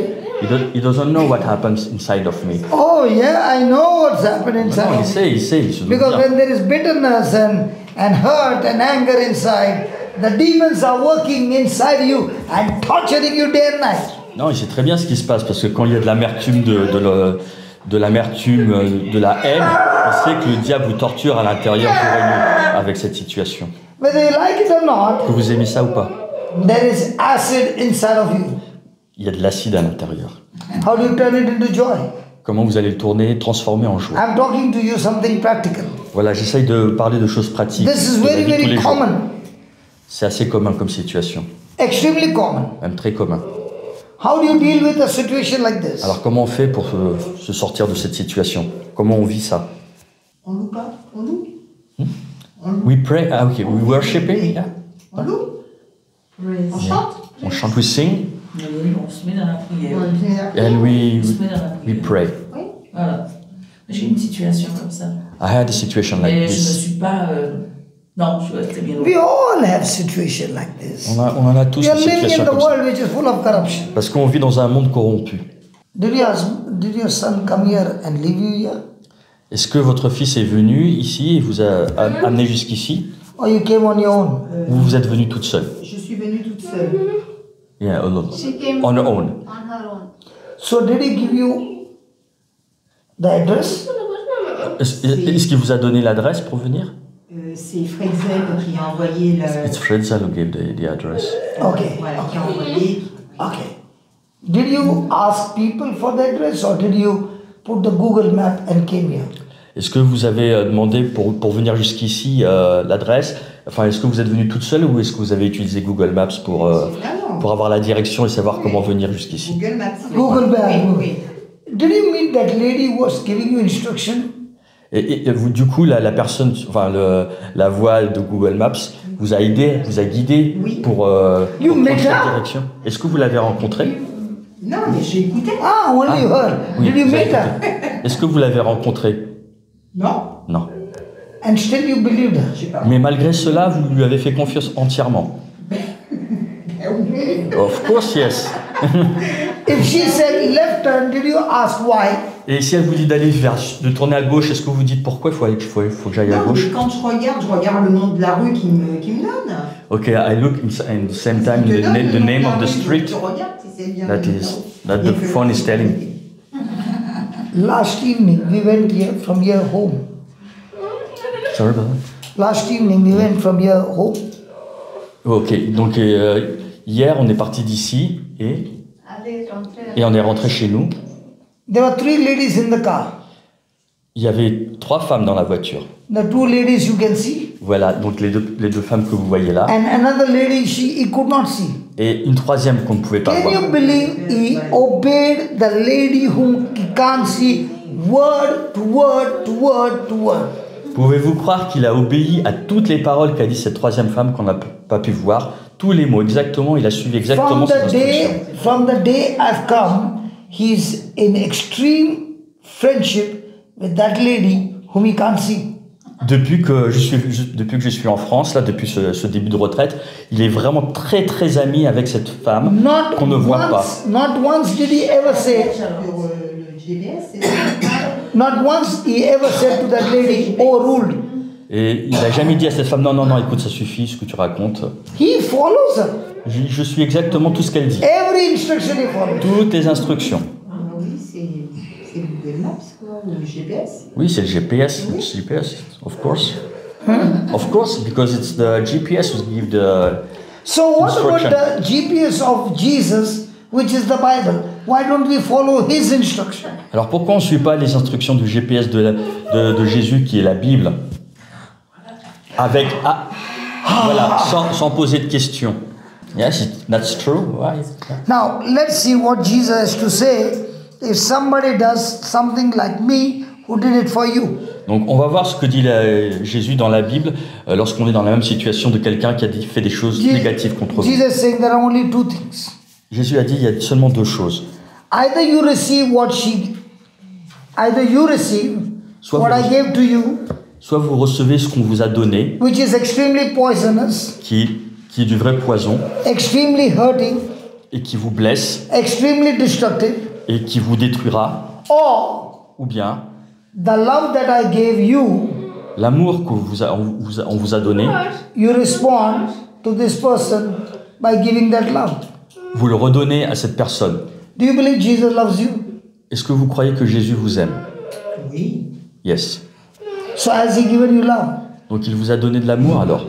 He doesn't know what happens inside of me. oh yeah, I know what's happened Non, inside. il sait, il se doute Because bien. when there is bitterness and hurt and anger inside, the demons are working inside you and torturing you day and night. Non, il sait très bien ce qui se passe parce que quand il y a de l'amertume, de l'amertume, de la haine, on sait que le diable vous torture à l'intérieur jour et nuit avec cette situation. Whether you like it or not, Que vous aimez ça ou pas, there is acid inside of you. il y a de l'acide à l'intérieur. How do you turn it into joy? Comment vous allez le tourner, transformer en joie? I'm talking to you something practical. Voilà, j'essaye de parler de choses pratiques. This is de la very, vie de tous very les jours. common. C'est assez commun comme situation, Extremely common. même très commun. How do you deal with a situation like this? Alors comment on fait pour se sortir de cette situation? Comment on vit ça? On loue pas? On loue? We pray, okay, we worshiping, yeah. On loue? On chante? On chante, we sing, Oui, on se met dans la prière. and On se met dans la we prière. pray. Voilà. J'ai une situation comme ça. I had a situation like Mais je ne this. suis pas... Non, je suis resté bien We loin. all have situation like this. On en a tous We are une living situation in the comme ça. world which is full of corruption. Parce qu'on vit dans un monde corrompu. Did your son come here and leave you here? Est-ce que votre fils est venu ici et vous a amené jusqu'ici, Or you came on your own? ou vous êtes venu toute seule? Je suis venue toute seule. Yeah, alone. She came On her own. on her own. So did he give you the address? Est-ce qu'il vous a donné l'adresse pour venir? C'est Fredzel qui a envoyé It's Fredzel who gave the address. Okay. voilà, qui a envoyé. Okay. Did you ask people for the address or did you put the Google map and came here? Est-ce que vous avez demandé pour venir jusqu'ici l'adresse? Enfin, est-ce que vous êtes venu toute seule ou est-ce que vous avez utilisé Google Maps pour avoir la direction et savoir comment venir jusqu'ici? Google Maps. Google Maps. Oui. Did you meet that lady who was giving you instruction? Et vous, du coup, la personne, enfin la voix de Google Maps vous a aidé, vous a guidé Oui. pour prendre met cette her? direction. Est-ce que vous l'avez rencontrée? Non, mais j'ai écouté. Ah, only her. Oui, Did you vous avez meet her? écouté. Est-ce que vous l'avez rencontrée? Non, Non. And still you believed her? j'ai pas. Mais malgré cela, vous lui avez fait confiance entièrement. Of course, yes. If she said left turn, did you ask why? Et si elle vous dit de tourner à gauche, est-ce que vous dites pourquoi il faut que j'aille à Non, gauche? mais quand je regarde le nom de la rue qui me donne. Okay, I look and the same time the name of the street Tu regardes si c'est bien. that the phone is telling. Last evening we went here from your home. Sorry about that. Last evening we went from your home. Ok, donc hier on est parti d'ici et on est rentré chez nous. There were 3 ladies in the car. Il y avait 3 femmes dans la voiture. The 2 ladies you can see, Voilà, donc les deux femmes que vous voyez là. and another lady he could not see. Et une troisième qu'on ne pouvait pas Can voir. you believe he obeyed the lady whom he can't see, word to word to word to word? Pouvez-vous croire qu'il a obéi à toutes les paroles qu'a dit cette troisième femme qu'on n'a pas pu voir? Tous les mots, exactement, il a suivi exactement ses instructions. From the day I've come, he's in extreme friendship with that lady whom he can't see. Depuis que je suis en France, là, depuis ce début de retraite, il est vraiment très très ami avec cette femme qu'on ne voit pas. Not once did he ever say, Sur le GPS, c'est ça. not once he ever said to that lady, overruled. Et il n'a jamais dit à cette femme, non, écoute, ça suffit ce que tu racontes. He follows her. Je suis exactement tout ce qu'elle dit. Every instruction he follows. Toutes les instructions. Ah oui, c'est Google Maps, quoi, ou le GPS. Oui, c'est le GPS. It's GPS, of course. Of course, because it's the GPS who give the So what about instruction. the GPS of Jesus, which is the Bible? Why don't we follow his instruction? Alors pourquoi on ne suit pas les instructions du GPS de Jésus qui est la Bible? Avec voilà, sans poser de questions. Yes, that's true. Why? Now, let's see what Jesus has to say if somebody does something like me who did it for you. Donc on va voir ce que dit Jésus dans la Bible lorsqu'on est dans la même situation de quelqu'un qui a fait des choses négatives contre vous. Jesus is saying there are only 2 things. Jésus a dit il y a seulement 2 choses. Either you receive what I gave to you, Soit vous recevez ce qu'on vous a donné, which is extremely poisonous, qui est du vrai poison, extremely hurting, et qui vous blesse, extremely destructive, et qui vous détruira, or ou bien the love that I gave you, l'amour qu'on on vous a donné, you respond to this person by giving that love. vous le redonnez à cette personne. Do you believe Jesus loves you? Est-ce que vous croyez que Jésus vous aime? Oui. Yes. So has he given you love? Donc il vous a donné de l'amour alors.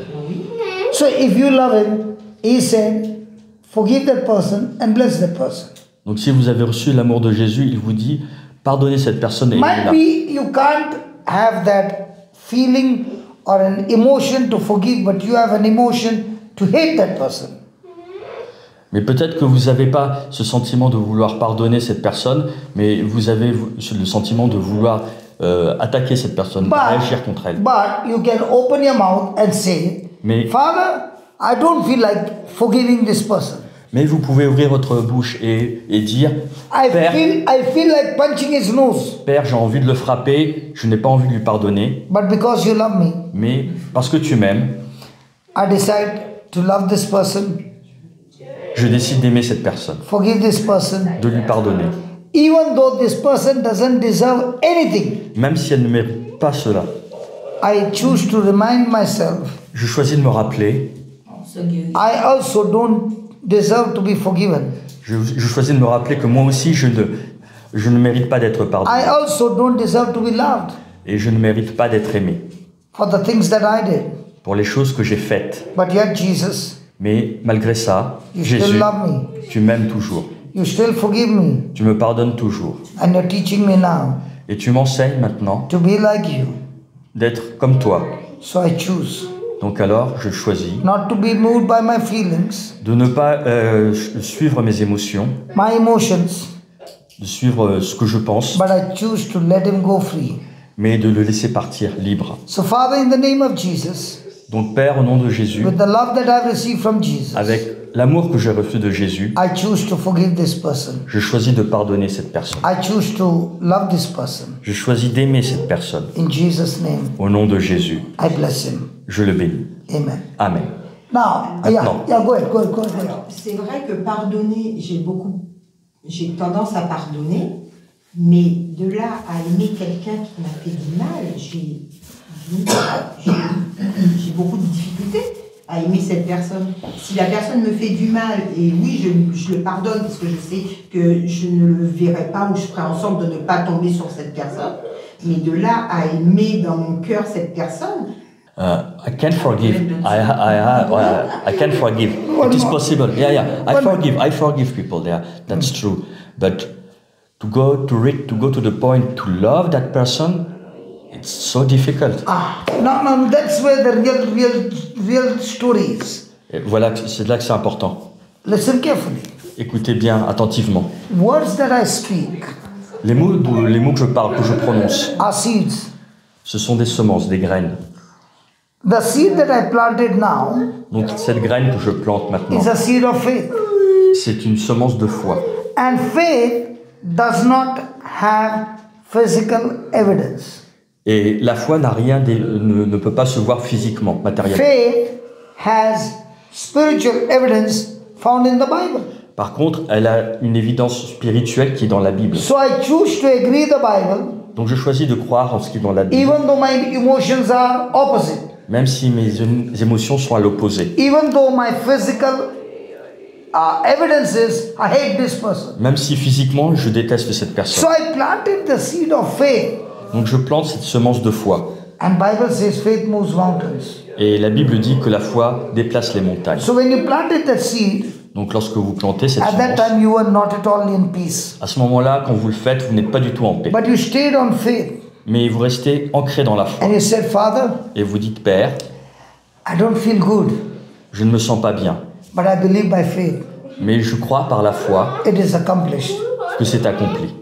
So if you love him, he said, forgive that person and bless that person. Donc si vous avez reçu l'amour de Jésus, il vous dit pardonnez cette personne et Might aimez-la. be you can't have that feeling or an emotion to forgive, but you have an emotion to hate that person. Mais peut-être que vous n'avez pas ce sentiment de vouloir pardonner cette personne, mais vous avez le sentiment de vouloir attaquer cette personne, réagir contre elle. But you can open your mouth and say, Mais- Father, I don't feel like forgiving this person. Mais vous pouvez ouvrir votre bouche et dire I Père, feel like punching his nose. Père, j'ai envie de le frapper, je n'ai pas envie de lui pardonner, But because you love me, mais parce que tu m'aimes, I decide to love this person, je décide d'aimer cette personne, forgive this person, de lui pardonner, even though this person doesn't deserve anything. même si elle ne mérite pas cela. I choose to remind myself, Je choisis de me rappeler, On se guérit. I also don't deserve to be forgiven. Je choisis de me rappeler que moi aussi, je ne mérite pas d'être pardonné. I also don't deserve to be loved Et je ne mérite pas d'être aimé for the things that I did. pour les choses que j'ai faites. But yet, Jesus, Mais malgré ça, you still Jésus, love me. tu m'aimes toujours. You still forgive me. Tu me pardonnes toujours. And you're teaching me now Et tu m'enseignes maintenant to be like you. d'être comme toi. So I choose Donc alors, je choisis not to be moved by my feelings, de ne pas suivre mes émotions, my emotions, de suivre ce que je pense, but I choose to let him go free. mais de le laisser partir libre. So, Father, in the name of Jesus, Donc Père, au nom de Jésus, with the love that I've received from Jesus, avec l'amour que j'ai reçu de Jésus, I choose to forgive this person. je choisis de pardonner cette personne. I choose to love this person. Je choisis d'aimer cette personne. In Jesus' name, Au nom de Jésus, I bless him. je le bénis. Amen. Amen. Now, Maintenant. go ahead. Alors, c'est vrai que pardonner, j'ai tendance à pardonner, mais de là à aimer quelqu'un qui m'a fait du mal, j'ai beaucoup de difficultés à aimer cette personne. Si la personne me fait du mal, et oui, je le pardonne parce que je sais que je ne le verrai pas ou je ferai en sorte de ne pas tomber sur cette personne, mais de là à aimer dans mon cœur cette personne, I can forgive. I can forgive. It is possible. Yeah. I forgive people. Yeah, that's true. But to go to the point to love that person, it's so difficult. No, that's where the real story is. Et voilà, c'est là que c'est important. Listen carefully. Écoutez bien attentivement. Words that I speak Les mots que je parle, que je prononce, are seeds. ce sont des semences, des graines. The seed that I planted now Donc cette graine que je plante maintenant, is a seed of faith. c'est une semence de foi. And faith does not have physical evidence. Et la foi n'a rien, ne peut pas se voir physiquement, matériellement. Faith has spiritual evidence found in the Bible. Par contre, elle a une évidence spirituelle qui est dans la Bible. So I choose to agree the Bible, Donc je choisis de croire en ce qui est dans la Bible, even though my emotions are opposite, même si mes émotions sont à l'opposé. even though my physical evidence is I hate this person. Même si physiquement, je déteste cette So personne. I planted the seed of faith, Donc je plante cette semence de foi. and Bible says faith moves mountains. Et la Bible dit que la foi déplace les montagnes. So when you planted that seed, Donc lorsque vous plantez cette at that semence, time you were not at all in peace, à ce moment-là, quand vous le faites, vous n'êtes pas du tout en paix. but you stayed on faith, Mais vous restez ancré dans la foi. and you said, Father, Et vous dites, Père, I don't feel good, je ne me sens pas bien. but I believe by faith Mais je crois par la foi it is accomplished. que c'est accompli.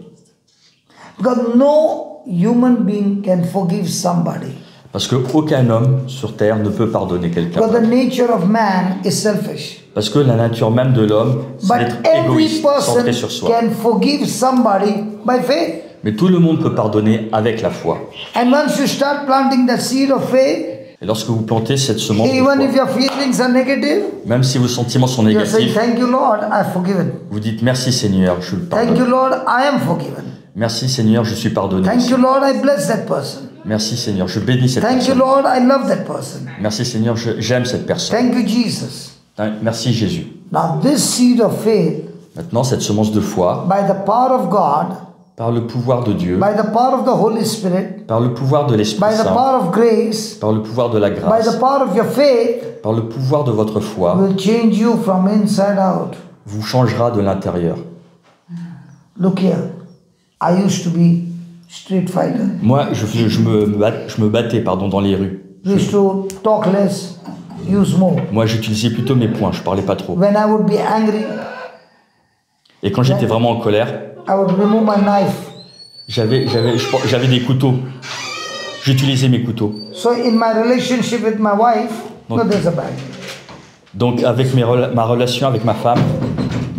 Because no human being can forgive somebody. Parce qu'aucun homme sur terre ne peut pardonner quelqu'un. Because the nature of man is selfish. Parce que la nature même de l'homme, c'est But d'être every égoïste, person centré sur soi. can forgive somebody by faith. Mais tout le monde peut pardonner avec la foi. And once you start planting the seed of faith, Et lorsque vous plantez cette semence de even if foi, your feelings are negative, même si vos sentiments sont you say, négatifs, thank you Lord, I've forgiven. vous dites merci Seigneur, je le Thank you pardonne. Lord, I am forgiven. Merci Seigneur, je suis pardonné. Thank you Lord, I bless that person. Merci Seigneur, je bénis cette Thank you personne. Lord, I love that person. Merci Seigneur, j'aime cette personne. Thank you Jesus. Merci Jésus. Now this seed of faith, Maintenant, cette semence de foi, by the power of God, par le pouvoir de Dieu, by the power of the Holy Spirit, par le pouvoir de l'Esprit by the Saint, power of grace, par le pouvoir de la by the grâce, power of your faith, par le pouvoir de votre foi, will change you from inside out. vous changera de l'intérieur. Look here, I used to be street fighter. Moi, je me battais dans les rues. Used to talk less, use more. Moi, j'utilisais plutôt mes poings, je parlais pas trop. When I would be angry, Et quand j'étais vraiment en colère, I would remove my knife. j'avais des couteaux. J'utilisais mes couteaux. So in my relationship with my wife, no, there's a bag. Donc, avec ma relation avec ma femme,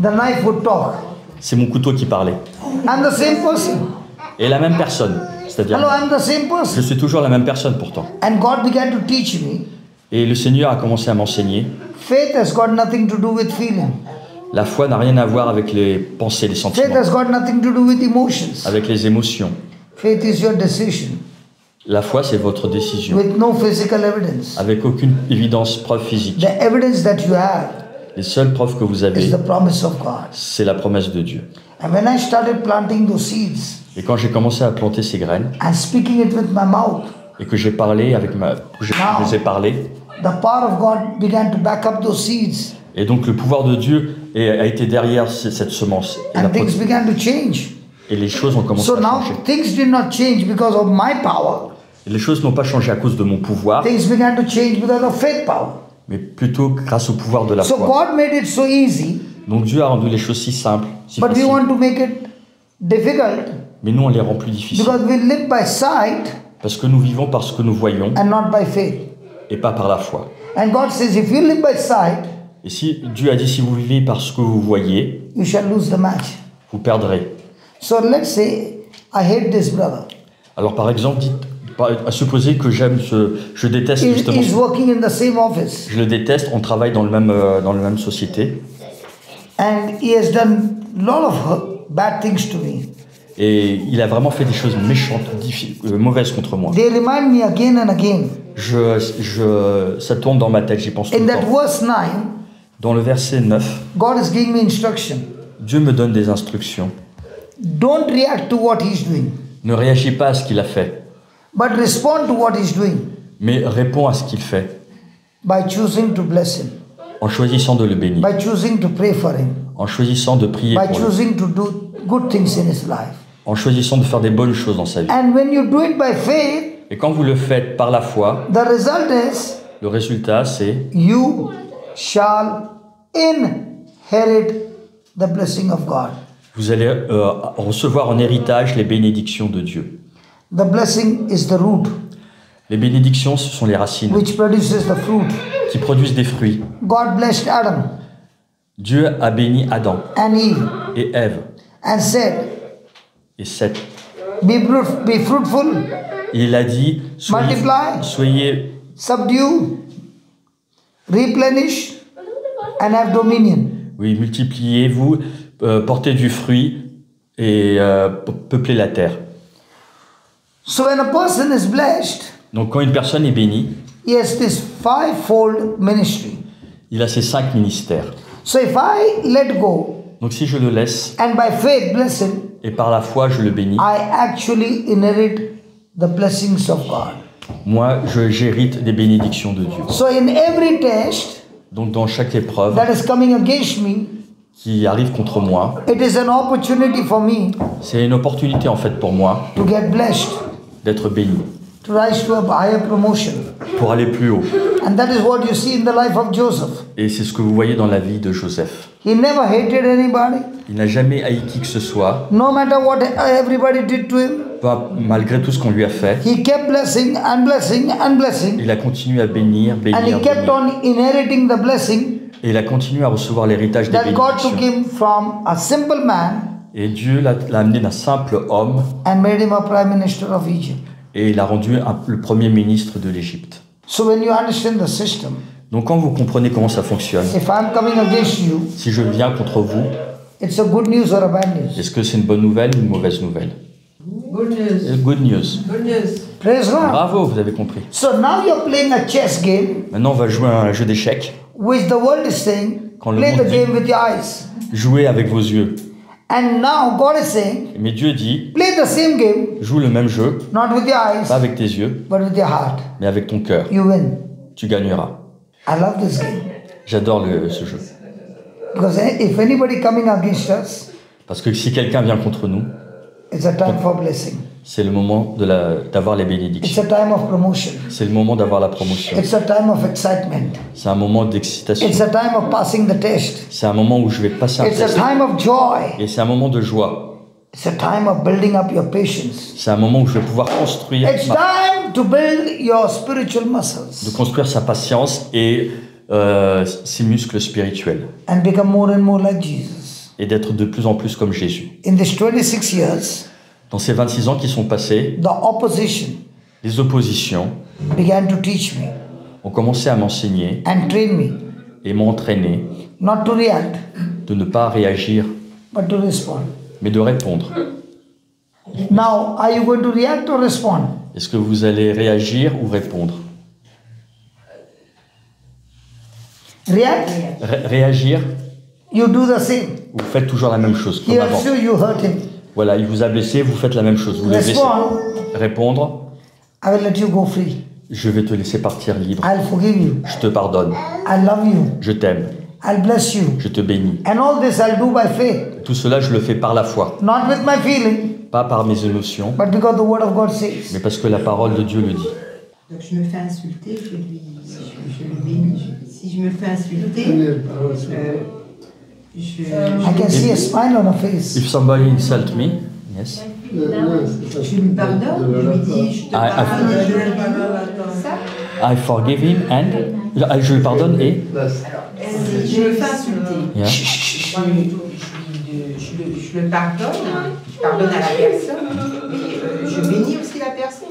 The knife would talk. c'est mon couteau qui parlait. I'm the same person. Et la même personne, c'est-à-dire, Hello, I'm the same je person. suis toujours la même personne pourtant. And God began to teach me, Et le Seigneur a commencé à m'enseigner. faith has got nothing to do with feeling. La foi n'a rien à voir avec les pensées, les Faith sentiments, has got nothing to do with emotions. avec les émotions. Faith is your decision La foi, c'est votre décision, with no physical evidence. avec aucune évidence, preuve physique. The evidence that you have Les seules preuves que vous is avez, the promise of God. c'est la promesse de Dieu. And when I started planting those seeds Et quand j'ai commencé à planter ces graines, and speaking it with my mouth, et que j'ai parlé avec je les ai parlé, the power of God began to back up those seeds, et donc le pouvoir de Dieu a été derrière cette semence. and things began to change. Et les choses ont commencé So à now changer. things did not change because of my power. Et les choses n'ont pas changé à cause de mon pouvoir, Things began to change because of faith power. mais plutôt grâce au pouvoir de la So foi. God made it so easy, Donc Dieu a rendu les choses si simples, si but we faciles. want to make it difficult Mais nous, on les rend plus difficiles. because we live by sight Parce que nous vivons par ce que nous voyons and not by faith. et pas par la foi. And God says, if you live by sight, Et si Dieu a dit, si vous vivez par ce que vous voyez, you shall lose the match. vous perdrez. So let's say I hate this brother. Alors par exemple, à supposer que je déteste justement, He's working in the same office je le déteste, on travaille dans la même société, and he has done a lot of bad things to me. et il a vraiment fait des choses méchantes, mauvaises contre moi. They remind me again and again. Ça tourne dans ma tête, j'y pense tout In le that temps. verse 9, Dans le verset 9, God is giving me instruction. Dieu me donne des instructions. Don't react to what he's doing, Ne réagis pas à ce qu'il a fait, but respond to what he's doing mais réponds à ce qu'il fait by choosing to bless him, en choisissant de le bénir, by choosing to pray for him, en choisissant de prier by pour lui, choosing to do good things in his life. en choisissant de faire des bonnes choses dans sa vie. And when you do it by faith, Et quand vous le faites par la foi, the result is le résultat c'est you shall inherit the blessing of God. vous allez recevoir en héritage les bénédictions de Dieu. The blessing is the root Les bénédictions, ce sont les racines which produces the fruit. qui produisent des fruits. God blessed Adam Dieu a béni Adam and Eve et Ève and said, et Seth. be fruitful, Il a dit, Multiply. soyez subdue, replenish, and have dominion. oui, multipliez-vous, portez du fruit et peuplez la terre. So when a person is blessed, Donc quand une personne est bénie, he has this five-fold ministry. il a ses 5 ministères. So if I let go Donc si je le laisse and by faith bless him, et par la foi je le bénis, I actually inherit the blessings of God. moi j'hérite des bénédictions de Dieu. So in every test Donc dans chaque épreuve that is coming against me, qui arrive contre moi, it is an opportunity for me c'est une opportunité en fait pour moi to get blessed, d'être béni, to rise to a higher promotion. pour aller plus haut. And that is what you see in the life of Joseph. Et c'est ce que vous voyez dans la vie de Joseph. He never hated anybody, Il n'a jamais haï qui que ce soit, no matter what everybody did to him. malgré tout ce qu'on lui a fait. He kept blessing and blessing and blessing, Il a continué à bénir, and bénir, he kept bénir. on inheriting the blessing Et il a continué à recevoir l'héritage des that God took bénédictions. him from a simple man Et Dieu l'a amené d'un simple homme and made him a prime minister of Egypt. et il a rendu le premier ministre de l'Égypte. So when you understand the system, Donc quand vous comprenez comment ça fonctionne, if I'm coming against you, si je viens contre vous, it's a good news or a bad news. est-ce que c'est une bonne nouvelle ou une mauvaise nouvelle? Good news. Good news. Good news. Praise God. Bravo, vous avez compris. So now you're playing a chess game, Maintenant on va jouer à un jeu d'échecs. which the world is saying, Quand le play monde the dit- game with your eyes. Jouez avec vos yeux. And now God is saying, Mais Dieu dit, play the same game, joue le même jeu, not with your eyes, pas avec tes yeux, but with your heart. mais avec ton cœur. You win. Tu gagneras. I love this game. J'adore ce jeu. Because if anybody coming against us, Parce que si quelqu'un vient contre nous, it's a time for blessing. c'est le moment d'avoir les It's bénédictions. a time of promotion. C'est le moment d'avoir la promotion. It's a time of excitement. C'est un moment d'excitation. It's a time of passing the test. C'est un moment où je vais passer un It's a test. time of joy. Et c'est un moment de joie. It's a time of building up your patience. C'est un moment où je vais pouvoir construire, It's time to build your spiritual de muscles construire sa patience et ses muscles spirituels. and become more and more like Jesus. Et d'être de plus en plus comme Jésus. In these 26 years, Dans ces 26 ans qui sont passés, the opposition les oppositions began to teach me ont commencé à m'enseigner and train me et m'ont entraîné not to react, de ne pas réagir, but to respond. mais de répondre. Now, are you going to react or respond? Est-ce que vous allez réagir ou répondre? React? Réagir, You do the same. vous faites toujours la même chose, comme He avant. hurts you, you hurt him. Voilà, il vous a blessé, vous faites la même chose. Vous le blessez. Respond, Répondre, I will let you go free. je vais te laisser partir libre. I'll forgive you. Je te pardonne. I love you. Je t'aime. I'll bless you. Je te bénis. And all this I'll do by faith. Tout cela, je le fais par la foi. Not with my feeling, Pas par mes émotions, but because the word of God says. mais parce que la parole de Dieu le dit. Donc je me fais insulter, je le bénis. Si je me fais insulter, I can see a smile on her face. If somebody insult me, yes, je lui pardonne, je lui dis je te pardonne et je le bénis. Ça, I forgive him and je lui pardonne et je me fais insulter. yeah. Je le pardonne, je pardonne à la personne et je bénis aussi la personne.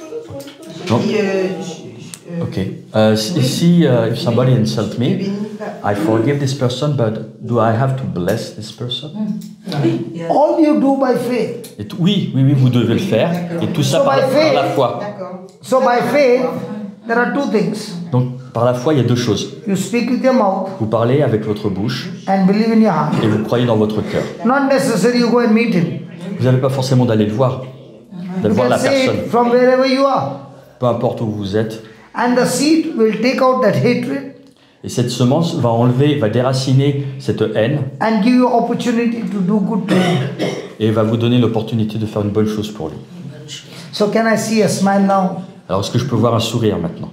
Donc, Et, okay. If somebody insult je me, bénis pas. I forgive this person, but do I have to bless this person? All you do by faith. Et oui, vous devez le faire. Et tout ça So par by faith- la foi. D'accord. So by faith, there are two things. Donc, par la foi, il y a deux choses. You speak with your mouth Vous parlez avec votre bouche and believe in your heart. et vous croyez dans votre cœur. Not necessary you go and meet him. Vous n'avez pas forcément d'aller le voir, d'aller You voir can la say personne. it from wherever you are. Peu importe où vous êtes. And the seed will take out that hatred Et cette semence va déraciner cette haine and give you opportunity to do good to him. et va vous donner l'opportunité de faire une bonne chose pour lui. So can I see a smile now? Alors, est-ce que je peux voir un sourire maintenant?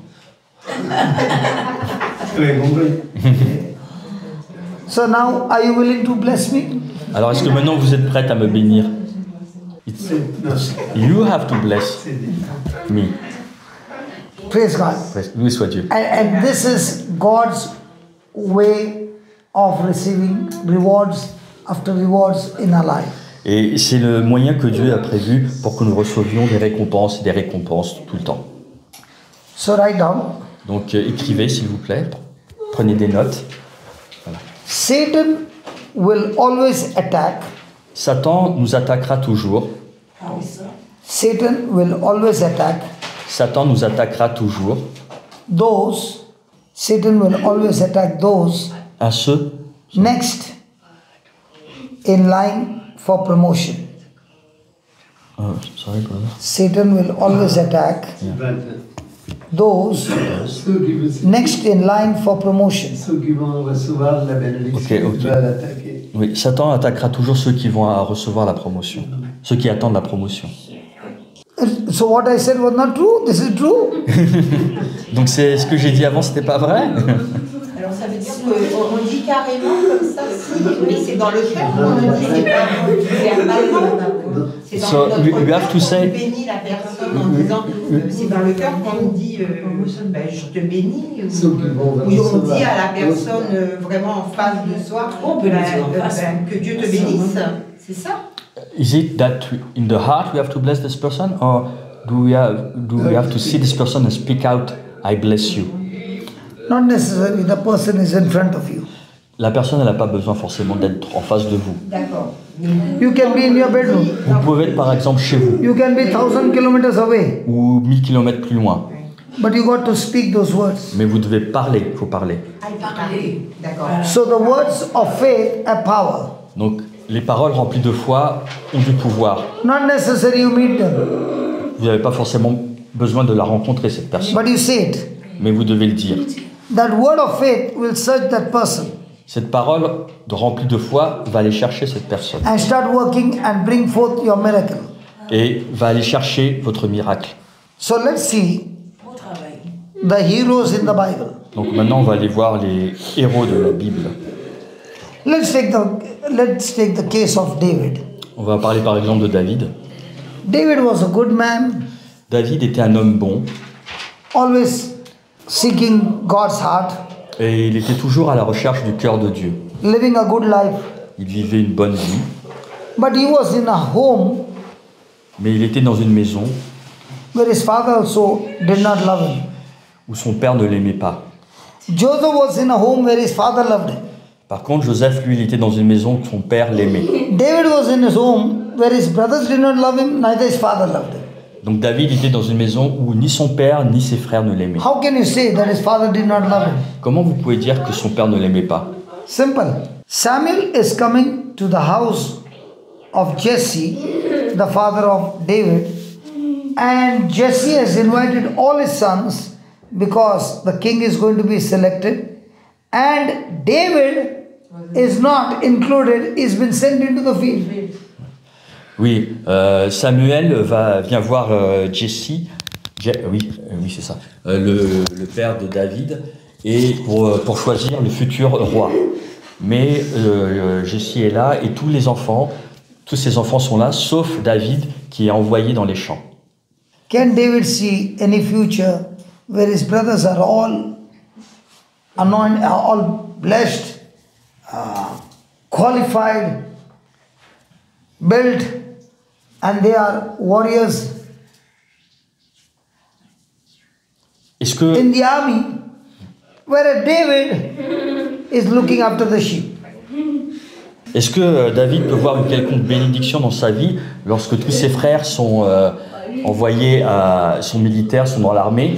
So now, are you willing to bless me? Alors, est-ce que maintenant vous êtes prête à me bénir? You have to bless me. Praise God. Loué soit Dieu. And this is God's way of receiving rewards after rewards in our life. Et c'est le moyen que Dieu a prévu pour que nous recevions des récompenses et des récompenses tout le temps. So write down. Donc, écrivez s'il vous plaît. Prenez des notes. Satan will always attack. Satan nous attaquera toujours. Satan will always attack Satan nous attaquera toujours. those. Satan will always attack those À ceux next in line for promotion. sorry, brother. Satan will always attack those next in line for promotion. Ceux qui vont recevoir la bénédiction, Ok. tu vas l'attaquer. Oui, Satan attaquera toujours ceux qui vont recevoir la promotion. Ceux qui attendent la promotion. So what I said was not true. This is true. Donc c'est ce que j'ai dit avant, c'était pas vrai. Alors ça veut dire qu'on dit carrément comme ça, si, mais c'est dans le cœur qu'on le dit, c'est pas verbalement. C'est dans So, notre you have cœur to qu'on say- bénit la personne en disant, c'est dans le cœur qu'on dit, ben, je te bénis, Ceux qui vont ou on recevoir. dit à la personne vraiment en face de soi, que Dieu te bénisse, c'est ça. Is it that in the heart we have to bless this person, or do we have to see this person and speak out, I bless you? Not necessarily. The person is in front of you. La personne, elle n'a pas besoin forcément d'être en face de vous. D'accord. You can be in your bedroom. Vous pouvez être par exemple chez vous, You can be 1,000 kilometers away. ou 1000 km plus loin, But you got to speak those words. mais vous devez parler, il faut parler. D'accord. So the words of faith have power. Donc les paroles remplies de foi ont du pouvoir. Not necessary you meet them, Vous n'avez pas forcément besoin de la rencontrer, cette personne, but you say it. mais vous devez le dire. That word of faith will search that person Cette parole remplie de foi va aller chercher cette personne and start working and bring forth your miracle. et va aller chercher votre miracle. So let's see Au travail. the heroes in the Bible. Donc maintenant, on va aller voir les héros de la Bible. Let's take the case of David. On va parler par exemple de David. David was a good man, David était un homme bon always seeking God's heart, et il était toujours à la recherche du cœur de Dieu. living a good life. Il vivait une bonne vie, But he was in a home mais il était dans une maison where his father also did not love him. où son père ne l'aimait pas. Joseph was in a home where his father loved him. Par contre, Joseph, lui, il était dans une maison où son père l'aimait. David was in his home where his brothers did not love him, neither his father loved him. Donc David était dans une maison où ni son père ni ses frères ne l'aimaient. How can you say that his father did not love him? Comment vous pouvez dire que son père ne l'aimait pas? Simple. Samuel is coming to the house of Jesse, the father of David, and Jesse has invited all his sons because the king is going to be selected, and David is not included, he's been sent into the field. Oui, Samuel vient voir Jesse, oui, c'est ça, le père de David, et pour choisir le futur roi. Mais Jesse est là et tous ses enfants sont là, sauf David qui est envoyé dans les champs. Can David see any future where his brothers are all anointed, all blessed, qualified, built, and they are warriors Est-ce que, in the army, where David is looking after the sheep? est-ce que David peut voir une quelconque bénédiction dans sa vie lorsque tous ses frères sont envoyés sont militaires, sont dans l'armée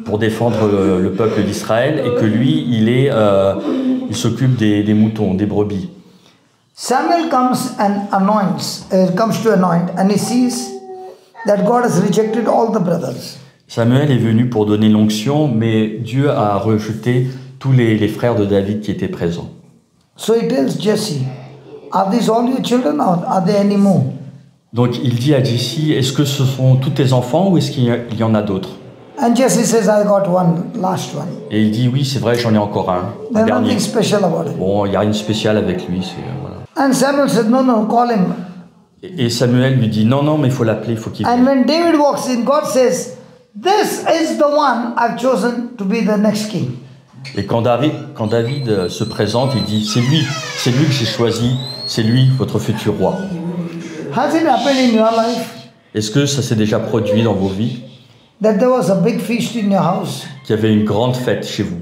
pour défendre le peuple d'Israël et que lui, il s'occupe des moutons, des brebis? Samuel comes to anoint, and he sees that God has rejected all the brothers. Samuel est venu pour donner l'onction, mais Dieu a rejeté tous les frères de David qui étaient présents. So he tells Jesse, are these all your children or are there any more? Donc il dit à Jesse, est-ce que ce sont tous tes enfants ou est-ce qu'il y en a d'autres? And Jesse says, I got one, last one. Et il dit, oui, c'est vrai, j'en ai encore un There's dernier. nothing special about it. Bon, il n'y a rien de spécial avec lui. Voilà. And Samuel said, no, call him. Et Samuel lui dit, non, mais il faut l'appeler, il faut qu'il And vienne. when David walks in, God says, this is the one I've chosen to be the next king. Et quand David se présente, il dit, c'est lui que j'ai choisi, c'est lui, votre futur roi. Has it happened in your life Est-ce que ça s'est déjà produit dans vos vies, that there was a big feast in your house? qu'il y avait une grande fête chez vous?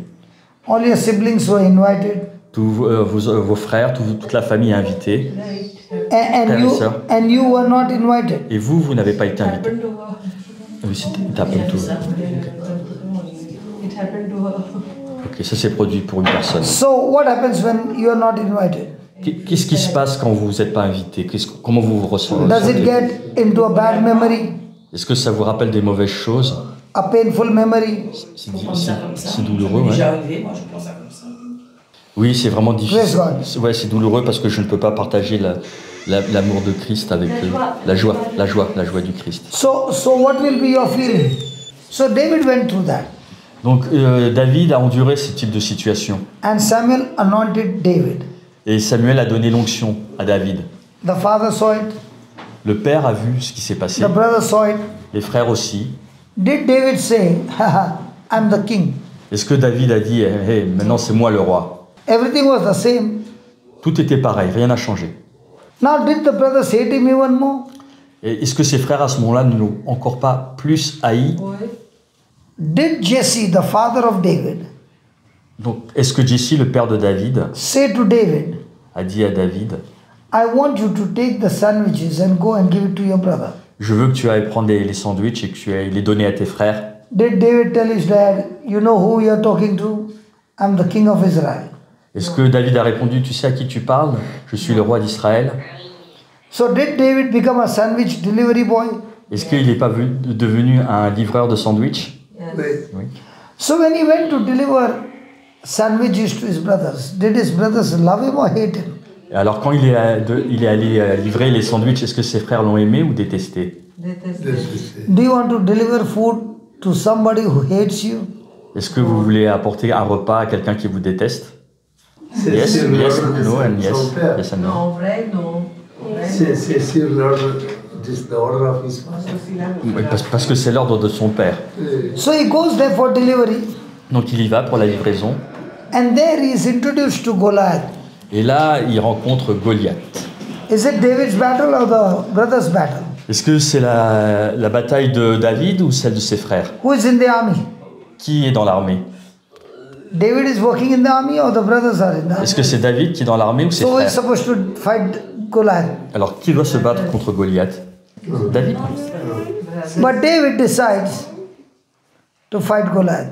All your siblings were invited. Tous vos frères, toute la famille est invitée. And you were not invited. Et vous n'avez pas été invité. Oui, it happened to her. Ok, ça s'est produit pour une personne. So what happens when you are not invited? Qu'est-ce qui se passe quand vous n'êtes pas invité? Comment vous vous ressentez? Does it get into a bad memory? Est-ce que ça vous rappelle des mauvaises choses? A painful memory? C'est douloureux, C'est déjà ouais. arrivé, moi je pense à comme ça. Oui, c'est vraiment Praise difficile. God. Ouais, c'est douloureux parce que je ne peux pas partager l'amour de Christ avec eux. La joie du Christ. So what will be your feeling? So David went through that. Donc David a enduré ce type de situation. And Samuel anointed David. Et Samuel a donné l'onction à David. The father saw it. Le père a vu ce qui s'est passé. The brother saw it. Les frères aussi. Did David say, haha, I'm the king? Est-ce que David a dit, hey, maintenant c'est moi le roi? Everything was the same. Tout était pareil, rien n'a changé. Now did the brothers hate him even more? Et est-ce que ses frères à ce moment-là ne l'ont encore pas plus haï? Did Jesse, the father of David, Donc, est-ce que Jesse, le père de David, say to David, a dit à David, I want you to take the sandwiches and go and give it to your brother? je veux que tu ailles prendre les sandwichs et que tu ailles les donner à tes frères? Did David tell his dad, you know who you're talking to? I'm the king of Israel. Est-ce que David a répondu, tu sais à qui tu parles? Je suis le roi d'Israël. So did David become a sandwich delivery boy? Est-ce qu'il n'est pas devenu un livreur de sandwich? Oui. So when he went to deliver sandwiches to his brothers, did his brothers love him or hate him? Et alors quand il est allé livrer les sandwichs, est-ce que ses frères l'ont aimé ou détesté? Do you want to deliver food to somebody who hates you? Est-ce que vous voulez apporter un repas à quelqu'un qui vous déteste? Yes, yes, no, and yes. Yes and no. En vrai, non. C'est sur l'ordre of his father. Oui, parce que c'est l'ordre de son père. So he goes there for delivery, Donc il y va pour la livraison. and there he is introduced to Goliath. Et là, il rencontre Goliath. Is it David's battle or the brothers' battle? Est-ce que c'est la bataille de David ou celle de ses frères? Who is in the army? Qui est dans l'armée? David is working in the army or the brothers are in the army? Est-ce que c'est David qui est dans l'armée ou ses So who is frères? supposed to fight Goliath? Alors, qui doit se battre contre Goliath? David. But David decides to fight Goliath.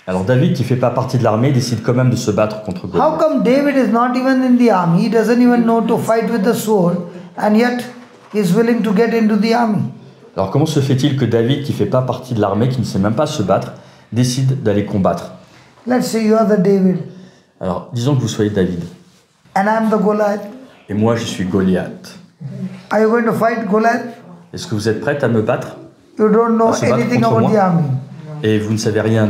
Alors David, qui fait pas partie de l'armée, décide quand même de se battre contre How Goliath. come David is not even in the army? He doesn't even know to fight with the sword, and yet he is willing to get into the army. Alors comment se fait-il que David, qui fait pas partie de l'armée, qui ne sait même pas se battre, décide d'aller combattre? Let's say you are the David, Alors disons que vous soyez David, and I am the Goliath. et moi je suis Goliath. Are you going to fight Goliath? Est-ce que vous êtes prête à me battre? You don't know À se battre anything contre about moi? the army. Et vous ne savez rien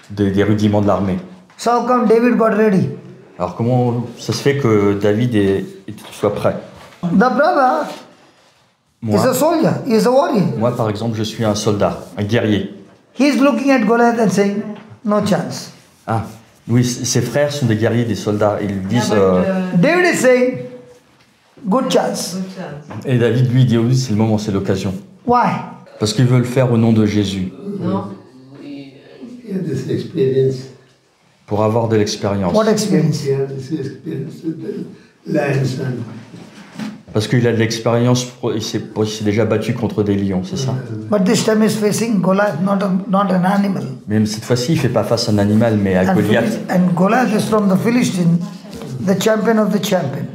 des rudiments de l'armée. So how come David got ready? Alors comment ça se fait que David soit prêt? The brother is a Moi, soldier. He is a warrior. moi, par exemple, je suis un soldat, un guerrier. He is looking at Goliath and saying, "No chance." Ah, oui, ses frères sont des guerriers, des soldats. Ils disent... David is saying, "Good chance." et David, lui, dit, oui, c'est le moment, c'est l'occasion. Why? Parce qu'il veut le faire au nom de Jésus, He had this experience. pour avoir de l'expérience. What experience? He had this experience with the lions and Parce qu'il a de l'expérience, il s'est déjà battu contre des lions, c'est ça? But this time he's facing Goliath, not an animal. Même cette fois-ci, il ne fait pas face à un animal, mais à Goliath. And Goliath is from the Philistine, the champion of the champion.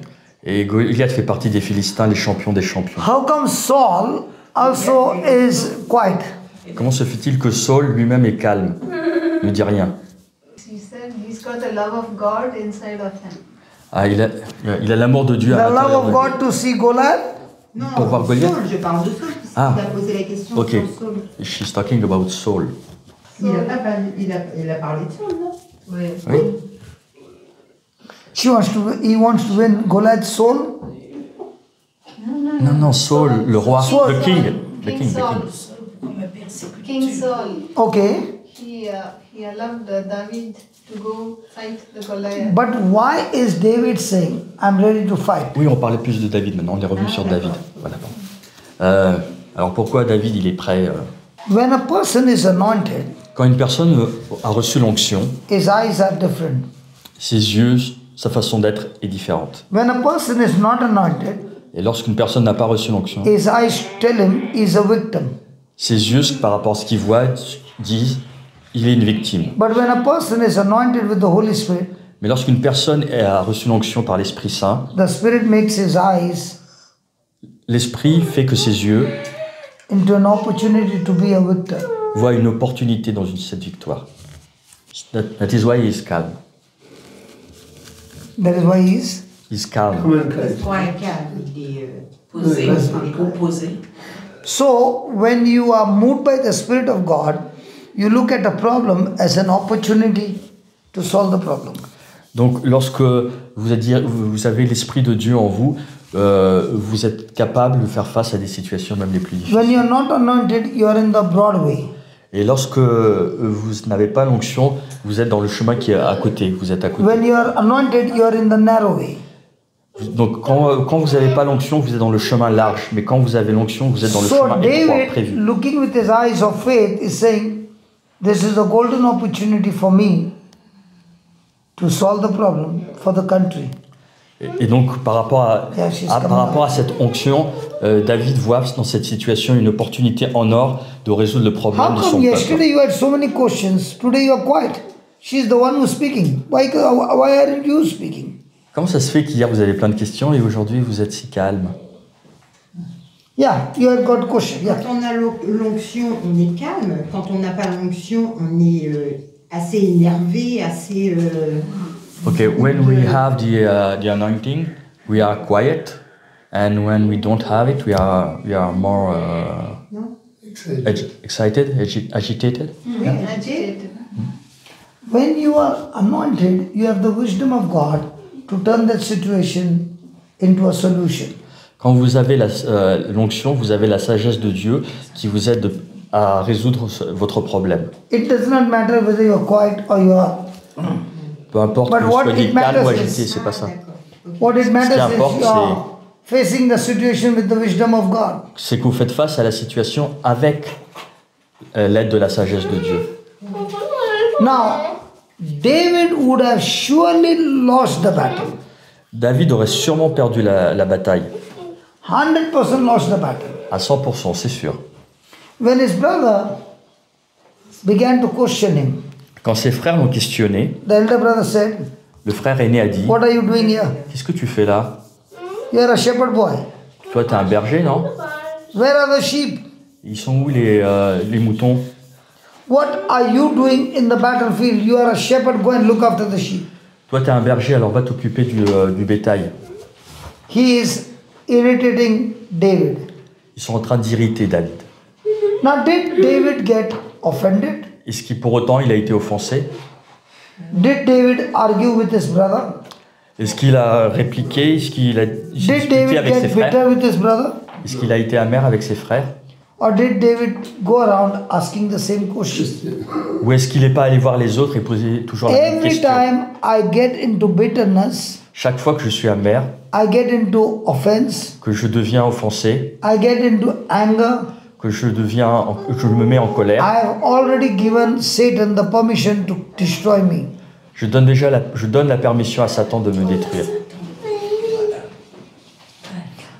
Et Goliath fait partie des Philistins, les champions des champions. How come Saul also is quiet? Comment se fait-il que Saul lui-même est calme, ne dit rien? He said he's got the love of God inside of him. Ah, il a l'amour de Dieu à The love l'intérieur of de lui. God to see Goliath? Non, Pour voir Goliath. Saul, je parle de Saul, puisqu'il Ah. a posé la question Ok, sur Saul. she's talking about Saul. Il a parlé de Saul, non? Oui. Oui. He wants to win Goliath's soul? Non, non, Saul, le roi, Saul. the king. The King king, the Saul. king. King Saul. Okay. He allowed David to go fight the Goliath. But why is David saying, I'm ready to fight? Oui, on parlait plus de David maintenant, on est revenu sur David. Voilà. Alors pourquoi David, il est prêt When a person is anointed, Quand une personne a reçu l'onction, his eyes are different. ses yeux, sa façon d'être est différente. When a person is not anointed, Et lorsqu'une personne n'a pas reçu l'onction, his eyes tell him he's a victim. ses yeux, par rapport à ce qu'il voit, disent il est une victime. But when a person is anointed with the Holy Spirit, Mais lorsqu'une personne a reçu l'onction par l'Esprit Saint, the Spirit makes his eyes l'Esprit fait que ses yeux into an opportunity to be a victor. voient une opportunité dans cette victoire. That is why he is calm. That is why he is. Calm. mankind. Ouais, calme, il est... Posé, Oui. il est composé. So, when you are moved by the Spirit of God, you look at a problem as an opportunity to solve the problem. Donc, lorsque vous avez l'Esprit de Dieu en vous, vous êtes capable de faire face à des situations même les plus difficiles. When you are not anointed, you are in the broad way. Et lorsque vous n'avez pas l'onction, vous êtes dans le chemin qui est à côté. Vous êtes à côté. When you are anointed, you are in the narrow way. Donc, quand vous n'avez pas l'onction, vous êtes dans le chemin large. Mais quand vous avez l'onction, vous êtes dans le So chemin étroit, David, prévu. looking with his eyes of faith, is saying, this is a golden opportunity for me to solve the problem for the country. Et donc, par rapport à cette onction, David voit dans cette situation une opportunité en or de résoudre le problème How de son come peuple. yesterday you had so many questions, today you are quiet? She's the one who's speaking. Why aren't you speaking? Comment ça se fait qu'hier vous avez plein de questions et aujourd'hui vous êtes si calme? Yeah, you have got question. Yeah. Quand on a l'onction, on est calme. Quand on n'a pas l'onction, on est assez énervé, assez... Okay, when we have the anointing, we are quiet, and when we don't have it, we are more excited, agitated. Agitated. When you are anointed, you have the wisdom of God to turn that situation into a solution. Quand vous avez l'onction, vous avez la sagesse de Dieu qui vous aide à résoudre votre problème. It does not matter whether you are quiet or you are. Peu importe But que vous what soyez it calme ou matters agité, is- c'est pas ça. What it matters is importe, you are facing the situation with the wisdom of God. C'est que vous faites face à la situation avec l'aide de la sagesse de Dieu. Now, David would have surely lost the battle. David aurait sûrement perdu la bataille, 100% lost the battle. à 100%, c'est sûr. When his brother began to question him, Quand ses frères l'ont questionné, the elder brother said, le frère aîné a dit, "What are you doing here? qu'est-ce que tu fais là? You are a shepherd boy. Toi, t'es un berger, non? Where are the sheep? Ils sont où les moutons? What are you doing in the battlefield? You are a shepherd, go and look after the sheep." Toi, t'es un berger, alors va t'occuper du bétail. He is irritating David. Ils sont en train d'irriter David. Now, did David get offended? Est-ce qu'il, pour autant, il a été offensé? Did David argue with his brother? Est-ce qu'il a répliqué? Est-ce qu'il a Did discuté David avec ses get frères? bitter with his brother? Est-ce qu'il a été amer avec ses frères? Or did David go around asking the same question? Ou est-ce qu'il n'est pas allé voir les autres et poser toujours la même Every question? time I get into bitterness, Chaque fois que je suis amer, I get into offense, que je deviens offensé, I get into anger, que je me mets en colère, I have already given Satan the permission to destroy me. je donne la permission à Satan de me détruire.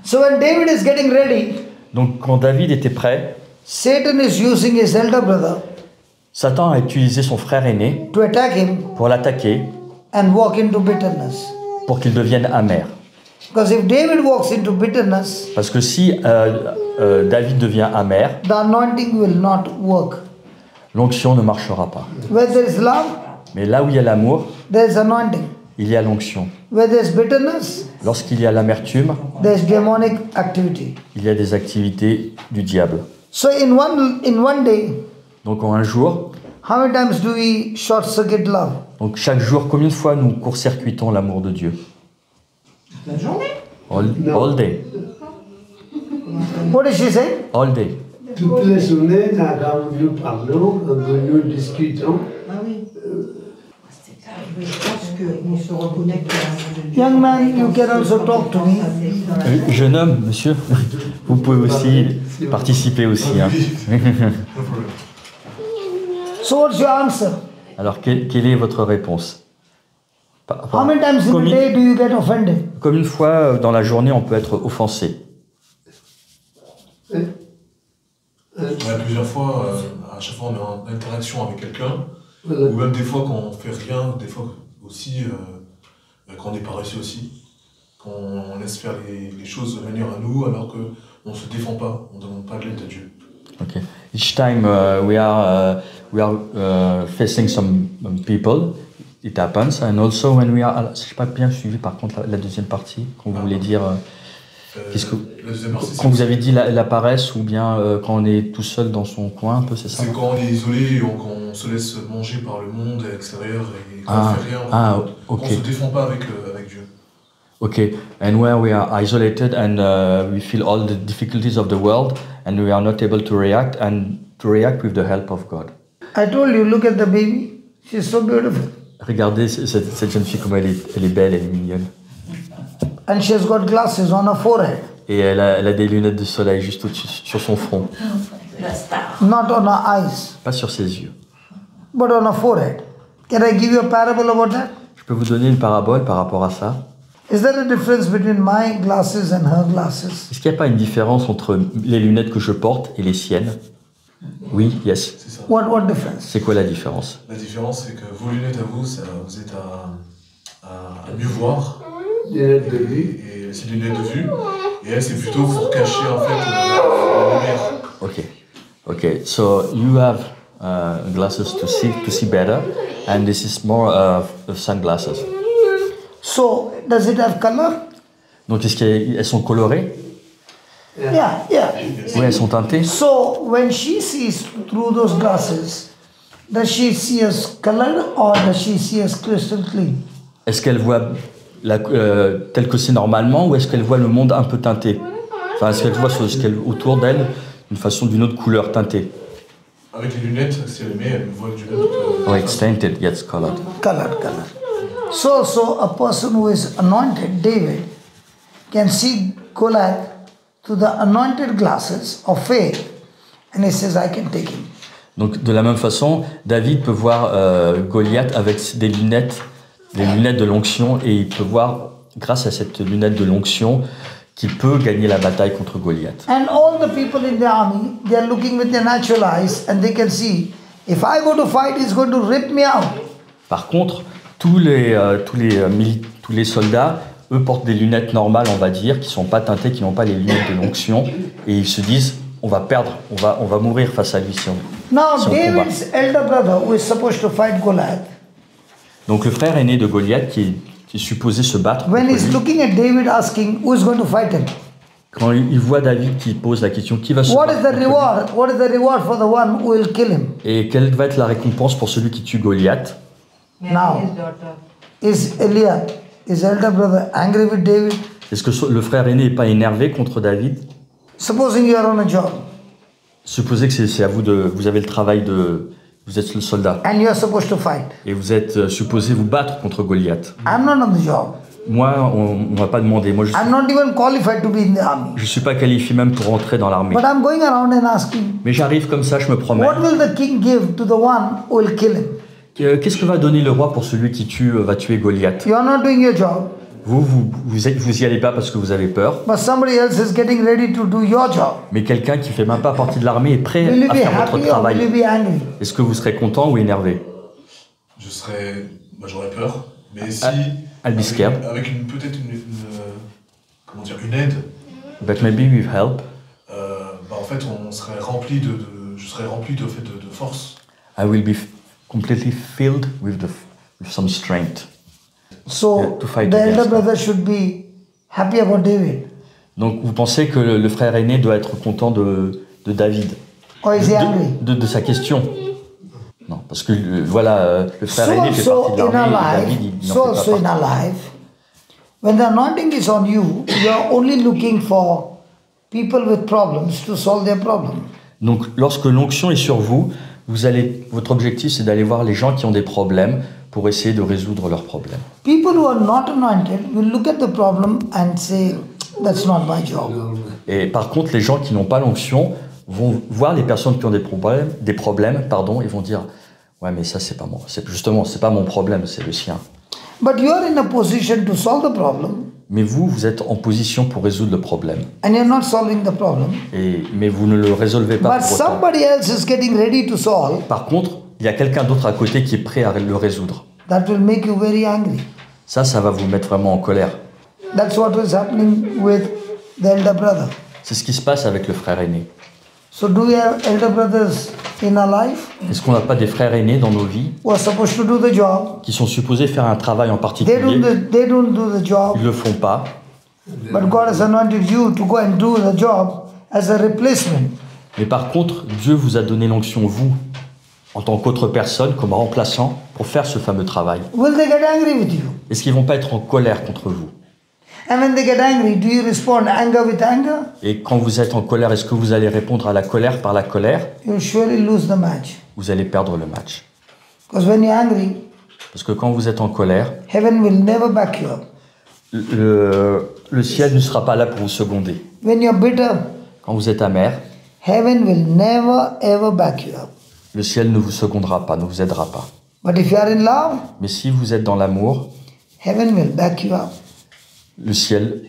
So when David is getting ready, Donc quand David était prêt, Satan is using his elder brother Satan a utilisé son frère aîné to attack him pour l'attaquer, and walk into bitterness. pour qu'il devienne amer. Because if David walks into bitterness, Parce que si David devient amer, the anointing will not work. l'onction ne marchera pas. Where there is love, Mais là où il y a l'amour, there is anointing. il y a l'onction. Where there is bitterness, Lorsqu'il y a l'amertume, there is demonic activity. il y a des activités du diable. So in one day, Donc en un jour, how many times do we short circuit love? donc chaque jour, combien de fois nous court-circuitons l'amour de Dieu? La journée. All day. What did she say? All day. Toutes les journées, quand nous parlons, quand nous discutons, Ah oui. Je pense qu'on se reconnecte à l'amour de Dieu. Young man, you can also talk to me. Jeune homme, monsieur, vous pouvez aussi participer aussi. Hein. So what's your answer? Alors, quelle est votre réponse? How many times in a day do you get offended? Comme une fois dans la journée, on peut être offensé. Ouais, plusieurs fois, à chaque fois on est en interaction avec quelqu'un, ou même des fois quand on fait rien, des fois aussi quand on est paresseux aussi, qu'on laisse faire les choses venir à nous alors qu'on ne se défend pas, on ne demande pas de l'aide de Dieu. Okay. Each time we are facing some people, it happens, and also when we are. Je n'ai pas bien suivi par contre la deuxième partie qu'on voulait dire. Qu'est-ce que La deuxième partie, quand vous avez dit la paresse ou bien quand on est tout seul dans son coin, un peu, c'est ça? C'est quand on est isolé, qu'on se laisse manger par le monde extérieur et qu'on ne fait rien, on ne se défend pas avec Dieu. Okay, and where we are isolated and we feel all the difficulties of the world and we are not able to react with the help of God. I told you, look at the baby. She's so beautiful. Regardez cette jeune fille, comme elle est belle, elle est mignonne. And she's got glasses on her forehead. Et elle a des lunettes de soleil juste au-dessus, sur son front. La star. Not on her eyes, Pas sur ses yeux. but on her forehead. Can I give you a parable about that? Je peux vous donner une parabole par rapport à ça. Is there a difference between my glasses and her glasses? Est-ce qu'il n'y a pas une différence entre les lunettes que je porte et les siennes? Oui, yes. C'est ça. What difference? C'est quoi la différence? La différence, c'est que vos lunettes à vous, vous êtes à mieux voir, lunettes de vue. et c'est des lunettes de vue, et elle, c'est plutôt pour cacher en fait la lumière. Okay. So you have glasses to see better, and this is more of sunglasses. So, does it have color? Donc est-ce qu'elles sont colorées? Yeah. Oui, elles sont teintées. So, when she sees through those glasses, does she see us colored or does she see us crystal clean? Est-ce qu'elle voit tel que c'est normalement ou est-ce qu'elle voit le monde un peu teinté? Enfin, est-ce qu'elle voit autour d'elle d'une autre couleur teintée? Avec les lunettes, si elle met, elle voit du même. Oh, it's tainted, yes, colored. Colored. So a person who is anointed, David, can see Goliath through the anointed glasses of faith, and he says, I can take him. Donc de la même façon, David peut voir Goliath avec des lunettes de l'onction, et il peut voir, grâce à cette lunette de l'onction, qu'il peut gagner la bataille contre Goliath. And all the people in the army, they are looking with their natural eyes and they can see, if I go to fight, he's going to rip me out. Par contre, tous les soldats, eux, portent des lunettes normales, on va dire, qui ne sont pas teintées, qui n'ont pas les lunettes de l'onction, et ils se disent, on va perdre, on va mourir face à lui si on Now, si on combat. David's elder brother, who is supposed to fight Goliath, Donc le frère aîné de Goliath, qui est supposé se battre, when contre he's lui, looking at David asking, who is going to fight him? quand il voit David qui pose la question, qui va se What battre is the contre lui reward? What is the reward for the one who will kill him? et quelle va être la récompense pour celui qui tue Goliath? Now, is Eliab, his elder brother, angry with David? Est-ce que le frère aîné n'est pas énervé contre David? Supposing you are on a job Supposez que c'est à vous de... Vous avez le travail de... Vous êtes le soldat. and you are supposed to fight. Et vous êtes supposé vous battre contre Goliath. I'm not on the job. Moi, on ne m'a pas demandé. Moi, I'm not even qualified to be in the army. je suis pas qualifié même pour rentrer dans l'armée. But I'm going around and asking, Mais j'arrive comme ça, je me promène. what will the king give to the one who will kill him? Qu'est-ce que va donner le roi pour celui qui va tuer Goliath? You are not doing your job, Vous y allez pas parce que vous avez peur. but somebody else is getting ready to do your job. Mais quelqu'un qui fait même pas partie de l'armée est prêt Will you à be faire votre happy or will you travail. be angry? Est-ce que vous serez content ou énervé? J'aurais peur, mais si I'll be scared. avec peut-être comment dire, une aide, But maybe with help, en fait on serait rempli je serais rempli de force. I will be completely filled with some strength. So To fight the elder against brother should be happy about David. Donc vous pensez que le frère aîné doit être content de David? Or is he angry? De sa question? Non, parce que voilà, le frère So aîné fait also partie de in our l'armée et life, David, il so n'en fait also pas in partie. our life, when the anointing is on you, you are only looking for people with problems to solve their problem. Donc lorsque l'onction est sur vous, votre objectif c'est d'aller voir les gens qui ont des problèmes pour essayer de résoudre leurs problèmes. People who are not anointed will look at the problem and say, that's not my job. Et par contre, les gens qui n'ont pas l'onction vont voir les personnes qui ont des problèmes, et vont dire ouais mais ça c'est pas moi, c'est pas mon problème, c'est le sien. But you are in a position to solve the problem Mais vous êtes en position pour résoudre le problème. and you're not solving the problem. Mais vous ne le résolvez pas But pour autant. somebody else is getting ready to solve. Par contre, il y a quelqu'un d'autre à côté qui est prêt à le résoudre. That will make you very angry. Ça va vous mettre vraiment en colère. That's what was happening with the elder brother. C'est ce qui se passe avec le frère aîné. So do we have elder brothers in our life Est-ce qu'on n'a pas des frères aînés dans nos vies who are supposed to do the job? qui sont supposés faire un travail en They particulier? don't do the job, Ils le font pas. but God has anointed you to go and do the job as a replacement. Mais par contre, Dieu vous a donné l'onction, vous, en tant qu'autre personne, comme remplaçant, pour faire ce fameux travail. Will they get angry with you? Est-ce qu'ils vont pas être en colère contre vous? And when they get angry, do you respond anger with anger? Et quand vous êtes en colère, est-ce que vous allez répondre à la colère par la colère? You'll surely lose the match. Vous allez perdre le match. Because when you're angry, Parce que quand vous êtes en colère, heaven will never back you up. le ciel ne sera pas là pour vous seconder. When you're bitter, Quand vous êtes amer, heaven will never ever back you up. le ciel ne vous secondera pas, ne vous aidera pas. But if you are in love, Mais si vous êtes dans l'amour, heaven will back you up. le ciel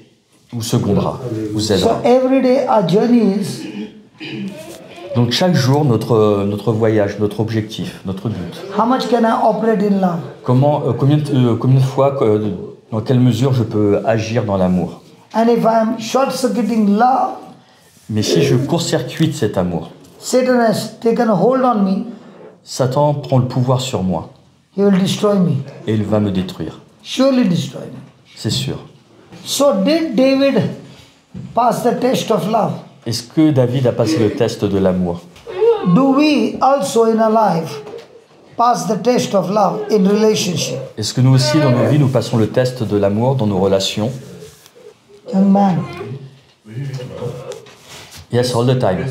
vous secondera, vous So aidera. every day our journey is, Donc chaque jour, notre voyage, notre objectif, notre but. how much can I operate in love? Combien de fois, dans quelle mesure je peux agir dans l'amour? And if I am short-circuiting love, Mais si je court-circuite cet amour, Satan has taken a hold on me, Satan prend le pouvoir sur moi he will destroy me. et il va me détruire. Surely destroy me. C'est sûr. So did David pass the test of love? Est-ce que David a passé le test de l'amour? Do we also in our life pass the test of love in relationship? Est-ce que nous aussi, dans nos vies, nous passons le test de l'amour dans nos relations? Young man, Yes, all the time.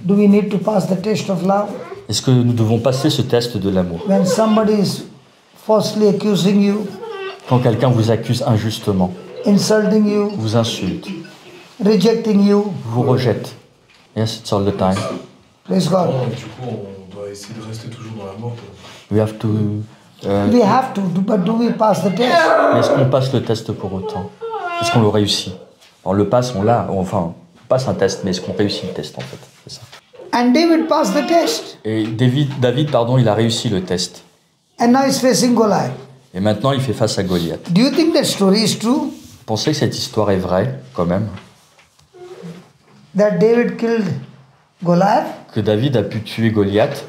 do we need to pass the test of love? Est-ce que nous devons passer ce test de l'amour? When somebody is falsely accusing you, Quand quelqu'un vous accuse injustement, insulting you, vous insulte, rejecting you, vous rejette. Yes, it's all the time. praise God. Du coup, on doit essayer de rester toujours dans l'amour. We have to... We have to, but do we pass the test? mais est-ce qu'on passe le test pour autant? Est-ce qu'on le réussit? Alors le pass, on l'a, enfin, on passe un test, mais est-ce qu'on réussit le test en fait? C'est ça. And David passed the test. Et David, il a réussi le test. And now he's facing Goliath. Et maintenant, il fait face à Goliath. Do you think that story is true? Vous pensez que cette histoire est vraie, quand même? That David killed Goliath? Que David a pu tuer Goliath?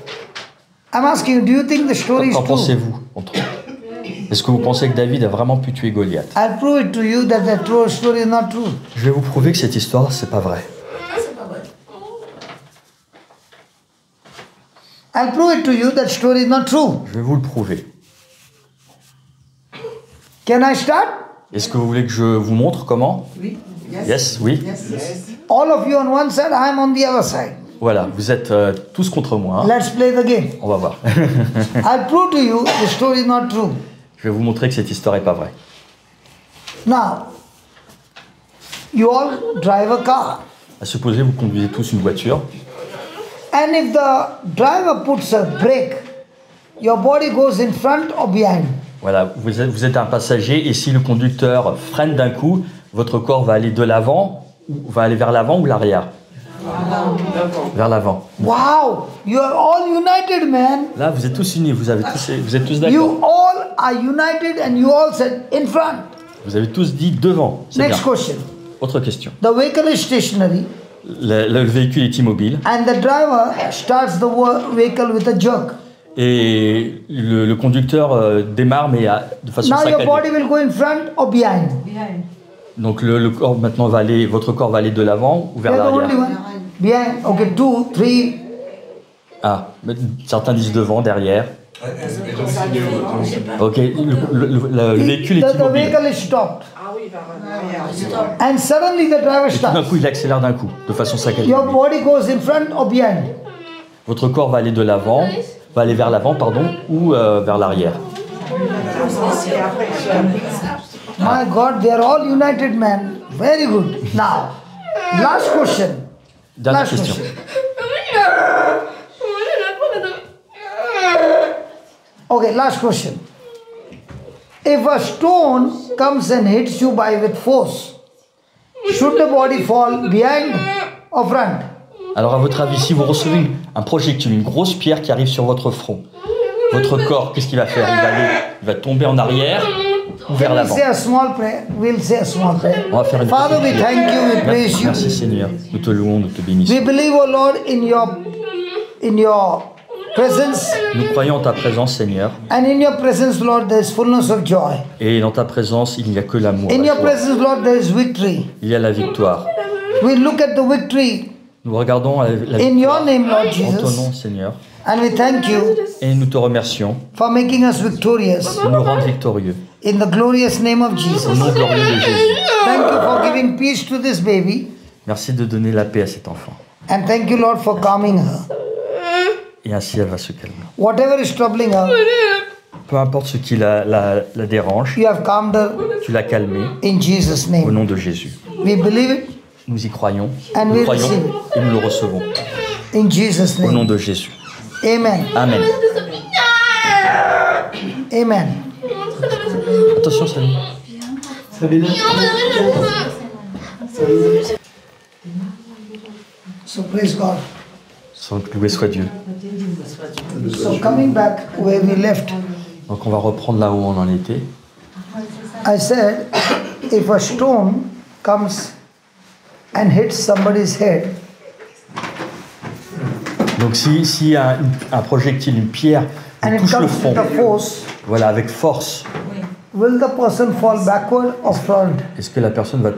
I'm asking you, do you think the story is Qu'en true? pensez-vous? Est-ce que vous pensez que David a vraiment pu tuer Goliath? I'll prove it to you that the true story is not true. Je vais vous prouver que cette histoire, c'est pas vrai. I'll prove it to you that story is not true. Je vais vous le prouver. Can I start? Est-ce que vous voulez que je vous montre comment? Oui. Yes, oui. All of you on one side, I'm on the other side. Voilà, vous êtes tous contre moi. Hein. Let's play the game. On va voir. I'll prove to you the story is not true. Je vais vous montrer que cette histoire est pas vraie. Now, you all drive a car. À supposer, vous conduisez tous une voiture. And if the driver puts a brake, your body goes in front or behind. Voilà, vous êtes un passager et si le conducteur freine d'un coup, votre corps va aller de l'avant, va aller vers l'avant ou l'arrière? Vers l'avant. Wow, you are all united, man. Là, vous êtes tous unis, vous êtes tous d'accord. You all are united and you all said in front. Vous avez tous dit devant. C'est bien. Next question. Autre question. The vehicle is stationary Le véhicule est immobile and the driver starts the vehicle with a jerk. et le conducteur démarre mais de façon Now your saccadée. body will go in front or behind. Donc le corps maintenant votre corps va aller de l'avant ou vers You're the only l'arrière. one. Behind. Okay, 2, 3. Ah, mais certains disent devant, derrière. Ok, le véhicule est The immobile. vehicle is stopped. And suddenly the driver Et tout d'un starts. coup, il accélère d'un coup, de façon saccadée. Your body goes in front or behind. Votre corps va aller de l'avant, va aller vers l'avant, pardon, ou vers l'arrière. My God, they are all united, man. Very good. Now, last question. Dernière Last question. question. Okay, last question. If a stone comes and hits you with force, should the body fall behind or front? Alors, à votre avis, si vous recevez un projectile, une grosse pierre qui arrive sur votre front, votre corps, qu'est-ce qu'il va faire? Il va tomber en arrière ou vers We'll l'avant. say a small prayer. We'll say a small prayer. On va faire une Father, we petite thank you, we praise you. Merci Seigneur, nous te louons, nous te bénissons. We believe, O Lord, in your presence, Nous croyons en ta présence, Seigneur, and in your presence, Lord, there is fullness of joy. et dans ta présence, il n'y a que l'amour. In la your joie. presence, Lord, there is victory. Il y a la victoire. We look at the victory Nous regardons la in your victoire name, Lord en ton nom, Jesus, Seigneur, and we thank you et nous te remercions for making us victorious de nous rendre victorieux. in the glorious name of Au Jesus. nom glorieux de Jésus. Thank you for giving peace to this baby, Merci de donner la paix à cet enfant. and thank you, Lord, for calming her. Et ainsi, elle va se calmer. Whatever is troubling her, Peu importe ce qui la dérange, you have calmed her tu l'as calmée in Jesus' au name. nom de Jésus. We believe it Nous y croyons, And nous we croyons receive. et nous le recevons. in Jesus' Au nom name. de Jésus. Amen. Amen. Amen. Attention, Salut. Sabina. So praise God. Loué soit Dieu. So coming back where we left, Donc on va reprendre là où on en était. I said, if a stone comes and hits somebody's head, Donc si un projectile, une pierre, and vous it touche le comes front, with a force, voilà, avec force, will the person fall backward or front? est-ce que la personne va